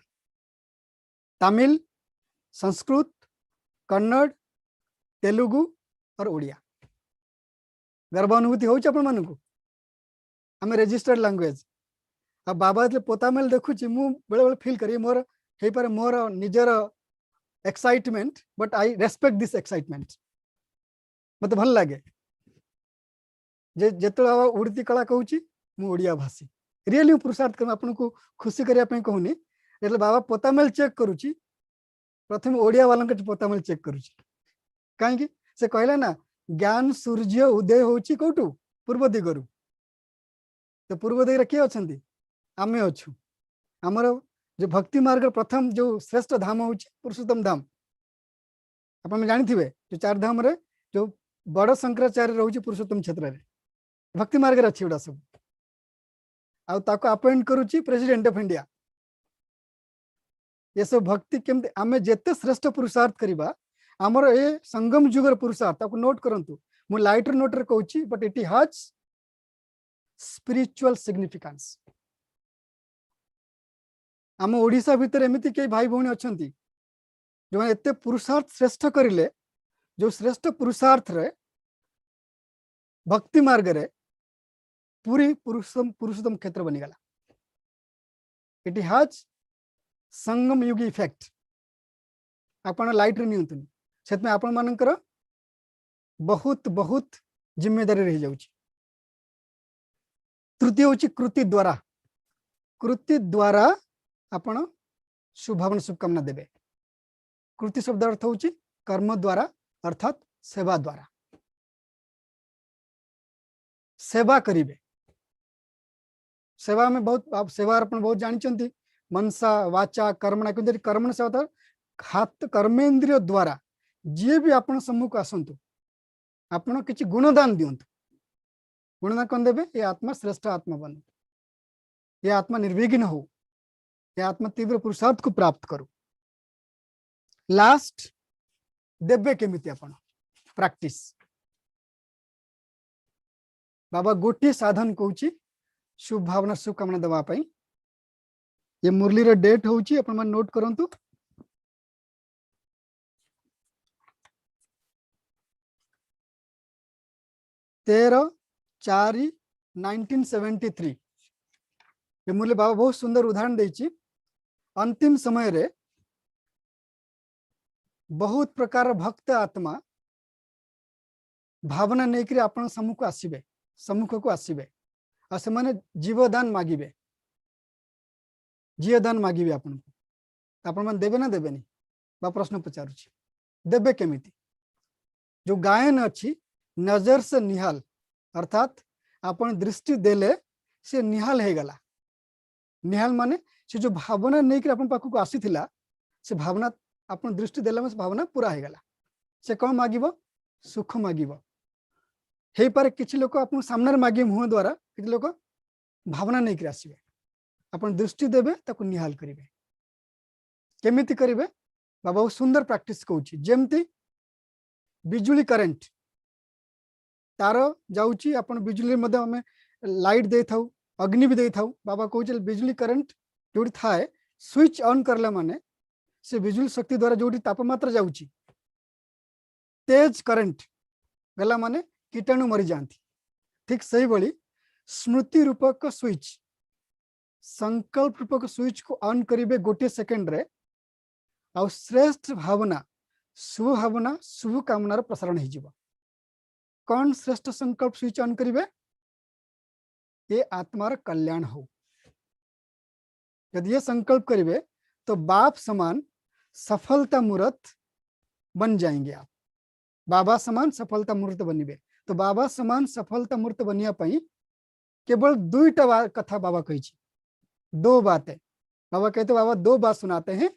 तमिल संस्कृत कन्नड़ तेलुगु और ओडिया गर्व अनुभूति होची आपण मानकु आम रेजिस्टर्ड लैंग्वेज अब बाबा जे पोतामेल देखुची मु बेले बेले फील करी मोर हे पर मोर निजर excitement but I respect this excitement मत भल लागे जे जेतो उड़ती कला कहूची मु ओडिया भाषी रियली पुरुषार्थ कर आपन को खुशी करिया पे कहूनी એટલે बाबा पोतामेल चेक करूची प्रथम ओडिया वाला के पोतामेल चेक करूची काहे कि से कहले ना ज्ञान सूर्य उदय होची कोटू पूर्व दिगरु तो पूर्व दिगरे के अछंती आमे अछु हमर जो भक्ति मार्ग प्रथम जो श्रेष्ठ धाम होची पुरुषोत्तम धाम अपन जानि थिबे जो चार धाम रे जो बड़ शंकराचार्य रहउची पुरुषोत्तम क्षेत्र रे भक्ति मार्ग रे अछि उडा सब आ ताको अपॉइंट करूची प्रेसिडेंट ऑफ इंडिया ये सब भक्ति केमते आमे जेते श्रेष्ठ पुरुषार्थ करिबा हमर ए संगम जुगर पुरुषार्थ ताको नोट करंतु मु लाइटर नोट रे कहूची but it has spiritual significance आम ओडिशा भितर एमती कई भाई भौणी अछंती जो एते पुरुषार्थ श्रेष्ठ करिले जो श्रेष्ठ पुरुषार्थ रे भक्ति मार्ग रे पूरी पुरुषोत्तम क्षेत्र बनीगला इट हैज संगम युग इफेक्ट आपण लाइट रे नियंतुनी सेतमे आपण मानकर बहुत बहुत जिम्मेदारी रही जाउची तृतीय होची कृति द्वारा आपण शुभ भावना शुभकामना देबे। कृति शब्द अर्थ होची कर्म द्वारा अर्थात सेवा द्वारा सेवा करिवे। सेवा में बहुत आप सेवा अपन बहुत जानी मनसा वाचा कर्मणा कि कर्मण से होता हाथ कर्मेन्द्रिय द्वारा जी भी आपण सम्मुख आसतु आपण किसी गुणदान दिंतु। गुणदान कौन देवे? ये आत्मा श्रेष्ठ आत्मा बन, ये आत्मा निर्विघ्न हो, ये आत्मा तीव्र पुरुषार्थ को प्राप्त करू। लास्ट देवे केमिति आपण प्रैक्टिस बाबा गोटे साधन कहूँ शुभ भावना शुभकामना देवा पाई। ये मुरली रे डेट होची अपन मन नोट करंतु। तेरह 4/1973 ये मुरली बाबा बहुत सुंदर उदाहरण देची। अंतिम समय रे बहुत प्रकार भक्त आत्मा भावना नहीं करी अपन सम्मुख आसीबे, सम्मुख को आसीबे और से माने जीवदान मागिबे, जीवदान मागिबे आपन को। आपण मन देबे ना देबेनी बा प्रश्न पचारुची देबे केमिति? जो गायन अच्छी नजर से निहाल अर्थात आपण दृष्टि देले से निहाल हे गला। निहाल माने से जो भावना नहीं कि अपन पाखु को आसी थिला से भावना अपन दृष्टि देला में से भावना पूरा हे गला। से कौन मागिबो? सुख मागिबो। हे पर किछि लोक अपन सामने मागे मुह द्वारा किछि लोक भावना नहीं कि आसीबे। अपन दृष्टि देबे ताकु निहाल करिवे। केमिति करिवे? बाबा बहुत सुंदर प्रैक्टिस कहूची। जेमती बिजुली करंट तार जाउची अपन बिजुली मध्ये हमें लाइट दे थाउ, अग्नि भी दे थाउ। बाबा कहूचे बिजुली करंट जोड़ी थाए स्विच ऑन करले माने से बिजुली शक्ति द्वारा जोड़ी तापमात्रा जाउची तेज करंट गला माने कीटाणु मरी जाती। ठीक सही भली स्मृति रूपक स्विच संकल्प रूपक स्विच को ऑन करिवे गोटे सेकंड रे और श्रेष्ठ भावना शुभ कामनार प्रसारण हो। कौन श्रेष्ठ संकल्प स्विच ऑन करिवे? ये आत्मार कल्याण हो। यदि ये संकल्प करिवे तो बाप समान सफलता मूर्त बन जाएंगे आप। बाबा समान सफलता मूर्त बनिबे। तो बाबा समान सफलता मूर्त बनिया पाई केवल दुईटा कथा बाबा कही, दो बातें बाबा कहते। बाबा दो बात सुनाते हैं,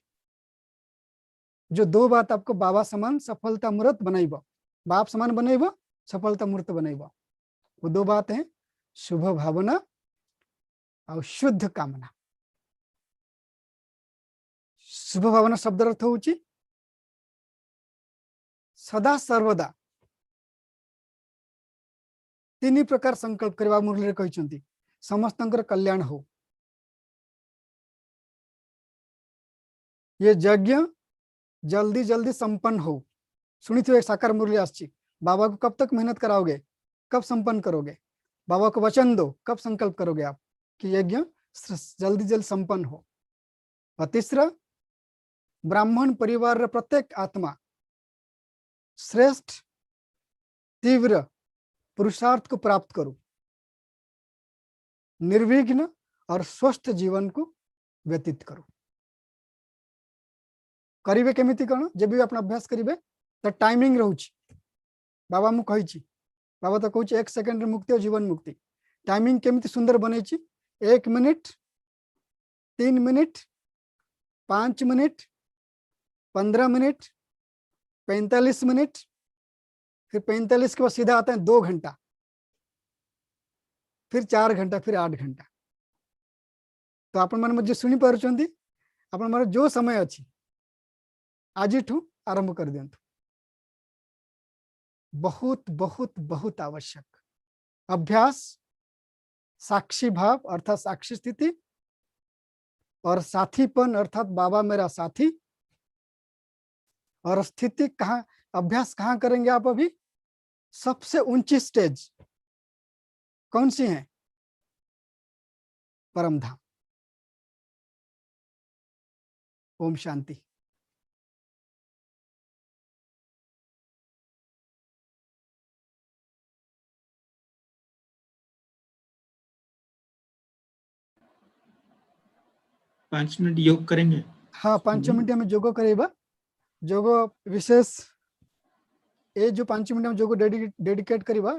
जो दो बात आपको बाबा समान सफलता मूर्त बनाइबो, बाप समान बनाइबो, सफलता मूर्त बनाइबो। वो दो बात हैं शुभ भावना और शुद्ध कामना। शुभ भावना शब्द अर्थ होची सदा सर्वदा तीन प्रकार संकल्प करवा मुरली कहते समस्तंकर कल्याण हो। ये यज्ञ जल्दी जल्दी संपन्न हो। सुनी थी एक साकार मुरली आसी। बाबा को कब तक मेहनत कराओगे, कब संपन्न करोगे? बाबा को वचन दो, कब संकल्प करोगे आप कि यज्ञ जल्दी जल्दी संपन्न हो। और तीसरा ब्राह्मण परिवार प्रत्येक आत्मा श्रेष्ठ तीव्र पुरुषार्थ को प्राप्त करूं, निर्विघ्न और स्वस्थ जीवन को व्यतीत करूं। करिवे केमिति कौन? जब भी अपना अभ्यास करिवे तो टाइमिंग रहउची। बाबा मु कहिची, बाबा तो कहूची 1 सेकंड मुक्ति और जीवन मुक्ति। टाइमिंग केमिति सुंदर बनेची। 1 minute, 3 minute, 5 minute, 15 minute, 45 minute, फिर 45 के बाद सीधा आता है 2 घंटा, फिर 4 घंटा, फिर 8 घंटा। तो आपण मन जो सुनी पारुचंदी, आपण मन जो समय अच्छी आज आरंभ कर दियंतु। बहुत बहुत बहुत आवश्यक अभ्यास, साक्षी भाव अर्थात साक्षी स्थिति और साथीपन अर्थात बाबा मेरा साथी। और स्थिति कहाँ, अभ्यास कहाँ करेंगे आप? अभी सबसे ऊंची स्टेज कौन सी है? परम धाम। ओम शांति। 5 मिनट योग करेंगे। हाँ 5 मिनट हम जोग करेबा जोग विशेष ए जो 5 मिनट हम जोग डेडिकेट करबा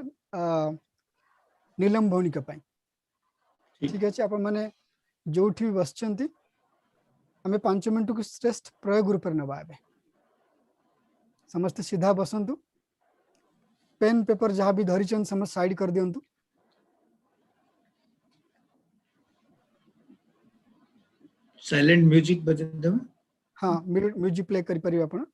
नीलम भौणी के पाई ठीक है आपण माने जोठी भी बसचंती हमें 5 मिनट को श्रेष्ठ प्रयोग रूप में नवा समस्त सीधा बसंतु पेन पेपर जहाँ भी धरी समस्त साइड कर दियंतु साइलेंट म्यूजिक बजे दम। हाँ म्यूजिक प्ले करि परिबा आपण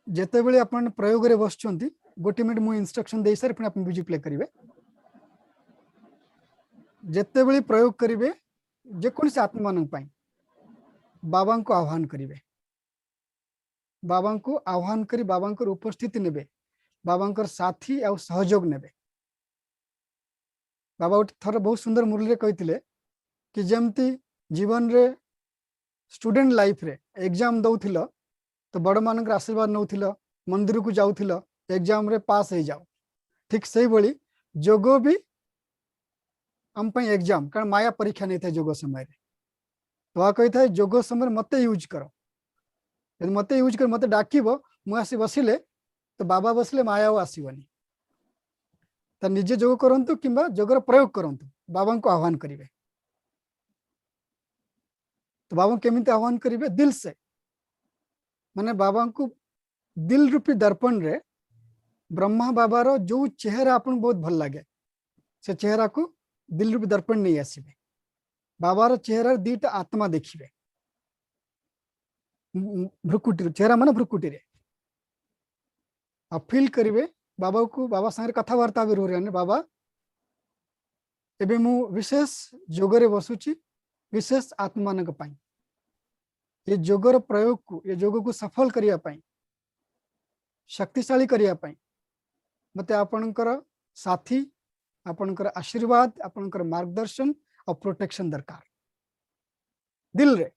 जेते बेले आपण प्रयोग रे बसचंती गोटे मिनट मु इंस्ट्रक्शन दे सारे फिर आपण म्यूजिक प्ले करिवे जेते बेले प्रयोग करिवे जे कोन से आत्मा मानन पाई बाबा को आह्वान करिवे बाबा को आह्वान करी बाबा को उपस्थिति नेबे बाबा को साथी आ सहयोग नेबे बाबा थर बहुत सुंदर मुरली रे कहिथिले कि जेमती जीवन रे स्टूडेंट लाइफ रे एग्जाम दउथिलो तो बड़ मान आशीर्वाद नौथिल मंदिर को जाऊथिल एग्जाम रे पास हो जाओ ठीक से भली जोग भी हम एग्जाम कारण माया परीक्षा नहीं था जोग समय तो कही था जोग समय मत यूज कर मत यूज कर मत डाकिब मुझे बसिले तो बाबा बसले माया आसबनी तो निजे जोग करंतु किंबा जोगर प्रयोग करंतु बाबा को आह्वान करेंगे तो बाबा केमिति आह्वान करेंगे दिल से माने बाबा को दिल रूपी दर्पण रे ब्रह्मा बाबार जो चेहरा आपन बहुत भल लगे से चेहरा को दिल रूपी दर्पण नहीं आसबे बाबार चेहरा दीटा आत्मा देखिए भ्रुकुटी चेहरा माने भ्रुकुटी रे आ फील करिवे बाबा को बाबा संगे कथबार्ता भी रो बाबा एबे मु विशेष जोगरे बसुची विशेष आत्मा मान पाई ये जोगर प्रयोग को ये जोग को सफल करिया पाई शक्तिशाली करिया पाई मते आपनकर साथी आपनकर आशीर्वाद आपनकर मार्गदर्शन और प्रोटेक्शन दरकार दिल रे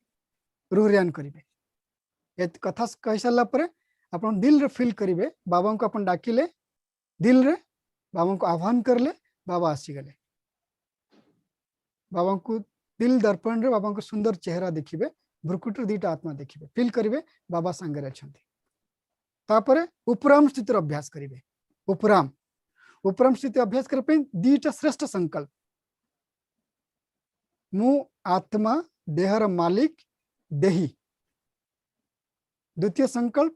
रुहरियान करिवे ये कथा कहि साला परे अपन दिल रे फील करिवे बाबा को अपन डाकिले दिल रे बाबा को आह्वान करले बाबा आसी गले बाबा को दिल दर्पण रे बाबा को सुंदर चेहरा देखिबे भ्रुकुटर दीटा आत्मा देखिबे फील करिवे बाबा संगे अछंती तापरे उपराम स्थिति अभ्यास करिवे उपराम उपराम स्थिति अभ्यास करे पे दीटा श्रेष्ठ संकल्प मु आत्मा देहर मालिक देही द्वितीय संकल्प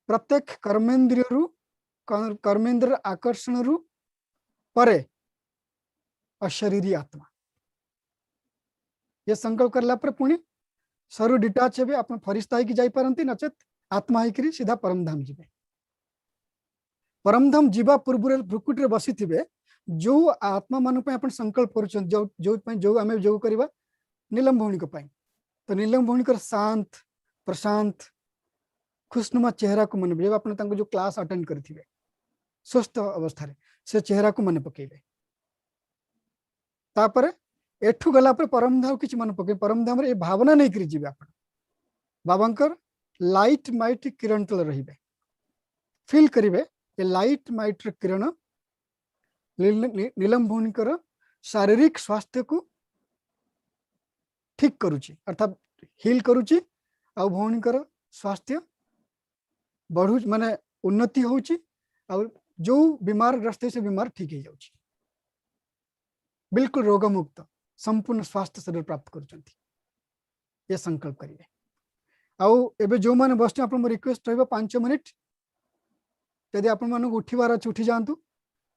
प्रत्येक कर्मेंद्रिय रु कर्मेंद्र आकर्षण रु परे अशरीरी आत्मा ये संकल्प करला पर पुणी सरू डिटाच हे अपन फरिश्ता ही जाई पारंती नचेत आत्मा ही सीधा परमधाम जीवे परमधाम जीवा पूर्व भ्रुकुटी बसी थे जो आत्मा मान अपन संकल्प कर जो आम जो करवा नीलम भौणी तो नीलम भौणी शांत प्रशांत खुशनुमा चेहरा को मन जब आप जो क्लास अटेंड करेंगे स्वस्थ अवस्था से चेहरा को मन पकेबे तापर एठू गला पर परमधाम किसी मन पके परमधाम रे भावना नहीं करी जीवे आप बाबांकर लाइट माइट किरण तल रहिबे फील करिवे ये लाइट माइट किरण नीलम भौणीकर शारीरिक स्वास्थ्य को ठीक करुची अर्थात हिल करुची आ भौणीकर स्वास्थ्य बढ़ू माने उन्नति होची और जो बीमार ग्रस्त से बीमार ठीक हो जाउची बिल्कुल रोग मुक्त संपूर्ण स्वास्थ्य शरीर प्राप्त करुचंती ये संकल्प करिवे आउ एबे जो माने बस आपन रिक्वेस्ट रहबो 5 मिनिट यदि आपन मानक उठिबार अछि उठी जांतु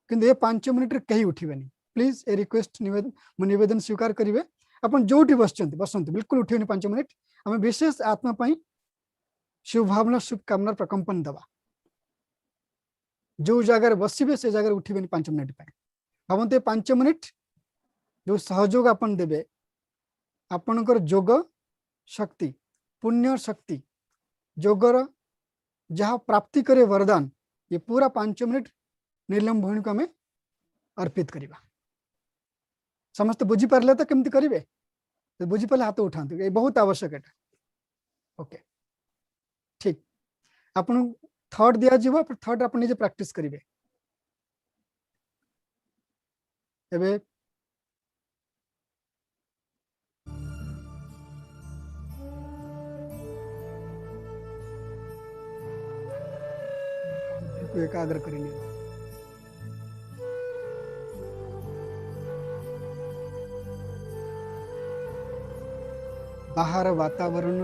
किंतु ये 5 मिनिट रे कहीं उठिबेनी प्लीज ए रिक्वेस्ट निवेदन स्वीकार करिवे अपन जोठी बसंतु बिल्कुल उठिबेनी 5 मिनिट हम विशेष आत्मा पई शुभ भावना शुभकामना प्रकंपन दवा जो जगह बसबे से जगह उठिबेनी 5 मिनिट पई भावंते 5 मिनिट जो सहयोग अपन देबे आपनकर जोग शक्ति पुण्य शक्ति जोगर जहाँ प्राप्ति करे वरदान ये पूरा 5 मिनिट नीलम भौणी को हमें अर्पित करिबा समस्त बुझी पारले तो केमती करिवे तो बुझी पाले हाथ उठांतु ये बहुत आवश्यक है ओके ठीक आपन थर्ड दिया जीव फिर थर्ड आप निजे प्रैक्टिस करिवे एबे एकाग्र करिने बाहर वातावरण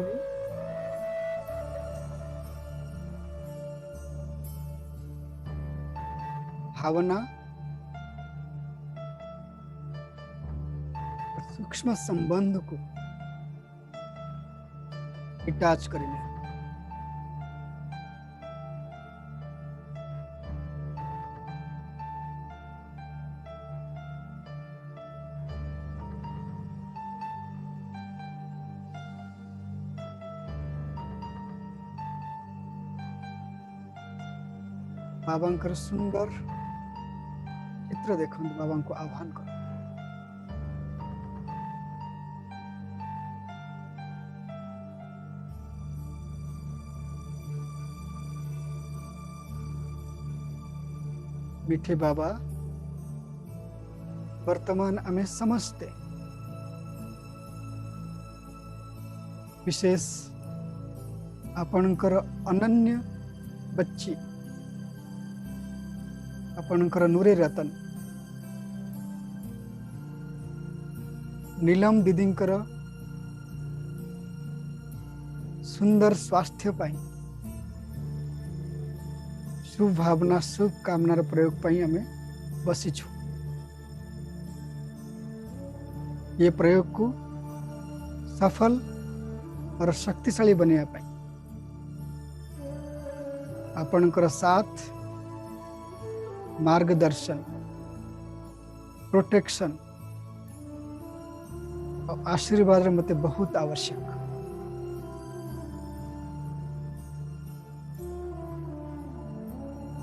भावना सूक्ष्म संबंध को डिटैच करेंगे बाबा सुंदर चित्र देखो बाबा को आह्वान करो मीठे बाबा वर्तमान आमे समझते विशेष आपणकर अनन्य बच्ची आपणकर नूरे रतन नीलम दीदींकर सुंदर स्वास्थ्य पाई शुभ भावना शुभ कामनार प्रयोग पाई आमे बसीछु ये प्रयोग को सफल और शक्तिशाली बनिया पाई आपणकर साथ मार्गदर्शन प्रोटेक्शन और आशीर्वाद मते बहुत आवश्यक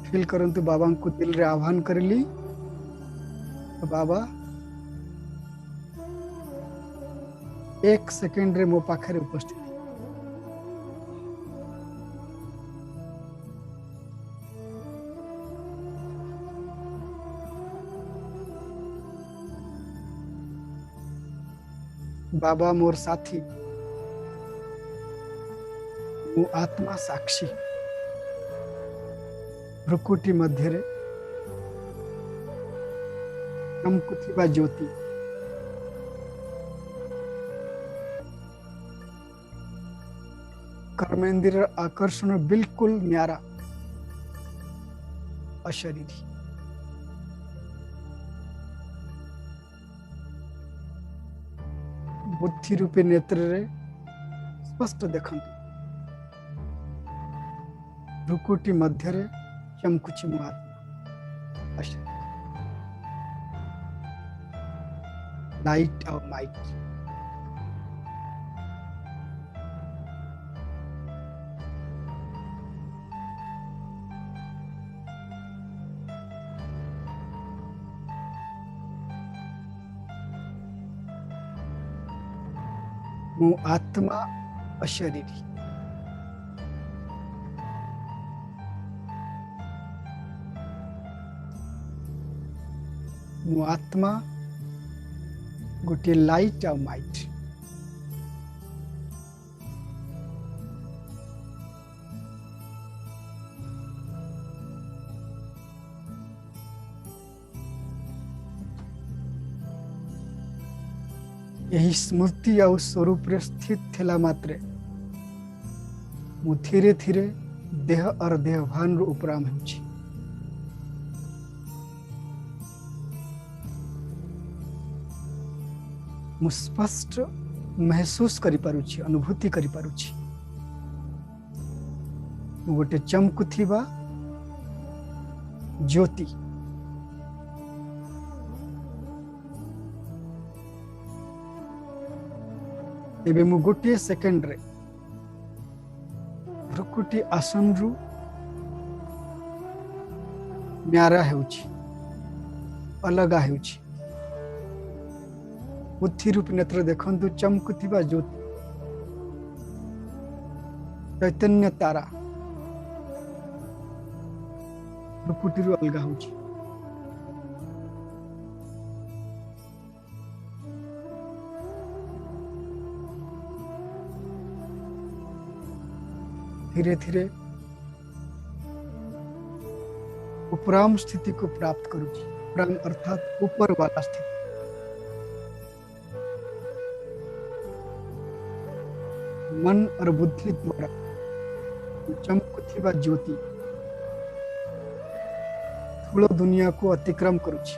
फील करंतु बाबा को दिल रे आह्वान करली तो बाबा एक सेकेंड रे मो पाखरे उपस्थित बाबा मोर साथी मो आत्मा साक्षी भ्रुकुटी मध्य रे चमकुथिबा ज्योति कर्मेंद्र आकर्षण बिल्कुल न्यारा अशरीरी बुद्धि रूपी नेत्र रे स्पष्ट देखंतु भ्रुकुटी मध्य रे चमकुची मो आत्मा अशरीरी लाइट और माइट मो आत्मा अशरीरी मो आत्मा गोटे लाइट और माइट यही स्मृति और स्वरूप रे स्थित थिला मात्रे मु धीरे धीरे देह और देहभान रो उपराम होछि मु स्पष्ट महसूस करि पारुछि अनुभूति करि पारुछि मु गोटे चमकुथिबा ज्योति एबे मु गोटे सेकेंड रे भ्रुकुटी आसन रु न्यारा हेउछि अलगा हेउछि बुद्धि रूप नेत्र देखंतु चमकुथिबा ज्योति चैतन्य तारा ପ୍ରକୃତିରୁ ଅଲଗା ହଉଛି। धीरे धीरे उपराम स्थिति को प्राप्त करूची। उपराम अर्थात ऊपर वाला स्थिति। मन और बुद्धि द्वारा चमकुथिबा ज्योति स्थूल दुनिया को अतिक्रम करूची।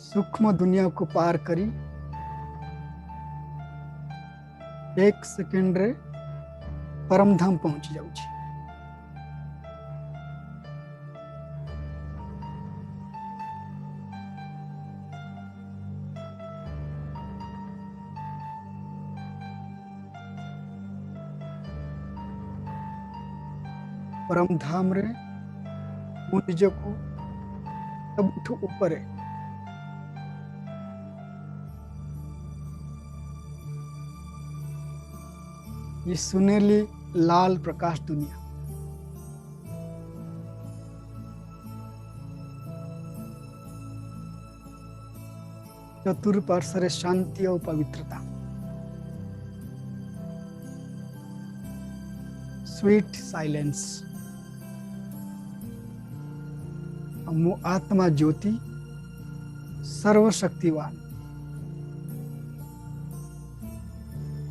सूक्ष्म दुनिया को पार करी एक सेकेंड रे परम धाम पहुंची जाउची। परम धाम रे मु निजको सबुठु ऊपर है। ये सुनेली लाल प्रकाश दुनिया चतुर्पार्श्व शांति और पवित्रता, स्वीट साइलेंस, मु आत्मा ज्योति सर्वशक्तिवान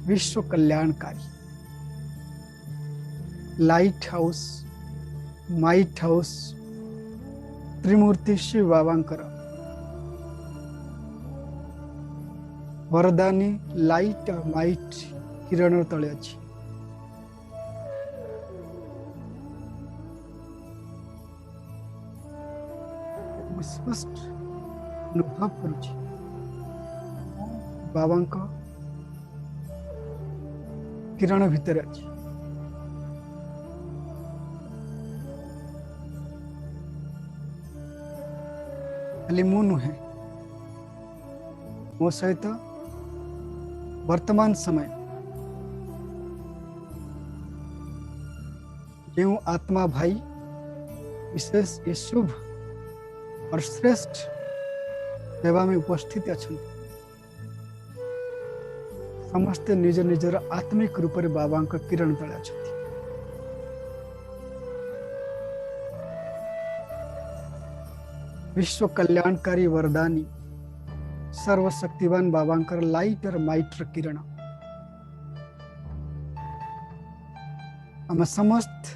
विश्व कल्याणकारी लाइट हाउस माइट हाउस त्रिमूर्ति शिव बाबांकर वरदानी लाइट और माइट किरण तले अच्छी। स्पष्ट अनुभव करुची बाबांका किरण भितर अच्छी। खाली मु नुहे मो सहित वर्तमान समय जो आत्मा भाई विशेष ये शुभ और श्रेष्ठ सेवा में उपस्थित अच्छा समस्ते निज निजर आत्मिक रूप में बाबा का किरण तले अच्छा। विश्व कल्याणकारी वरदानी सर्वशक्तिवान बाबांकर लाइट और माइट किरण आम समस्त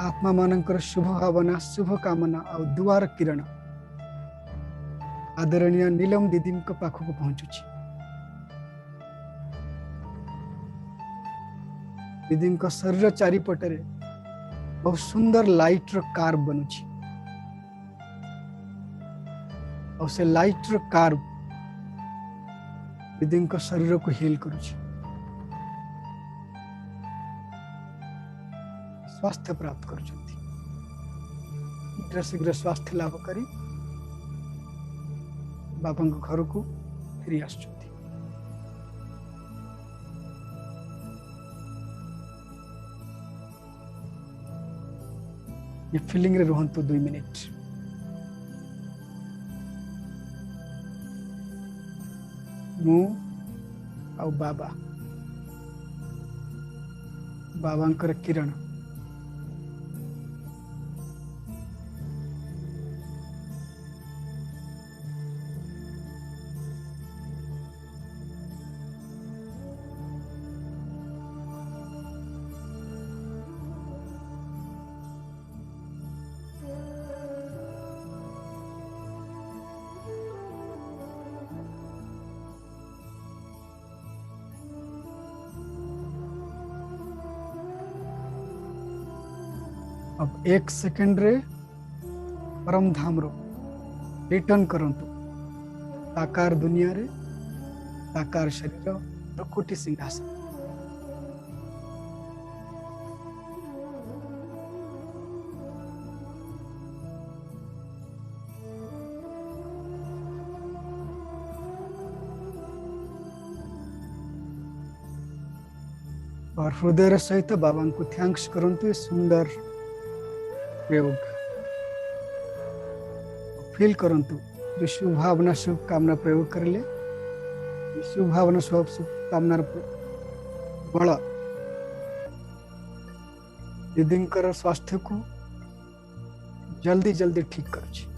आत्मा मानकर शुभ भावना शुभ कामना और दुआर किरण आदरणीय नीलम दीदी पाखक पहुंचुची। दीदी शरीर चारिपटे बहुत सुंदर लाइट कार बनुची और से लाइट कार दीदी शरीर को हील करुची, स्वास्थ्य प्राप्त कर शीघ्र शीघ्र स्वास्थ्य लाभ करी बाबा घर को फेरी आस। ये फीलिंग रे रुहंतु 2 मिनिट। मु आ बाबा बाबांकर किरण अब 1 सेकेंड रे परम धाम रो रिटर्न करंतु साकार दुनिया रे साकार शरीर प्रकृति सिंहासन। और हृदय सहित बाबा को थैंक्स करंतु ये सुंदर प्रयोग फील करंतु जो शुभ भावना शुभ कामना प्रयोग कर ले शुभ भावना शुभ कामना बल दीदी स्वास्थ्य को जल्दी जल्दी ठीक कर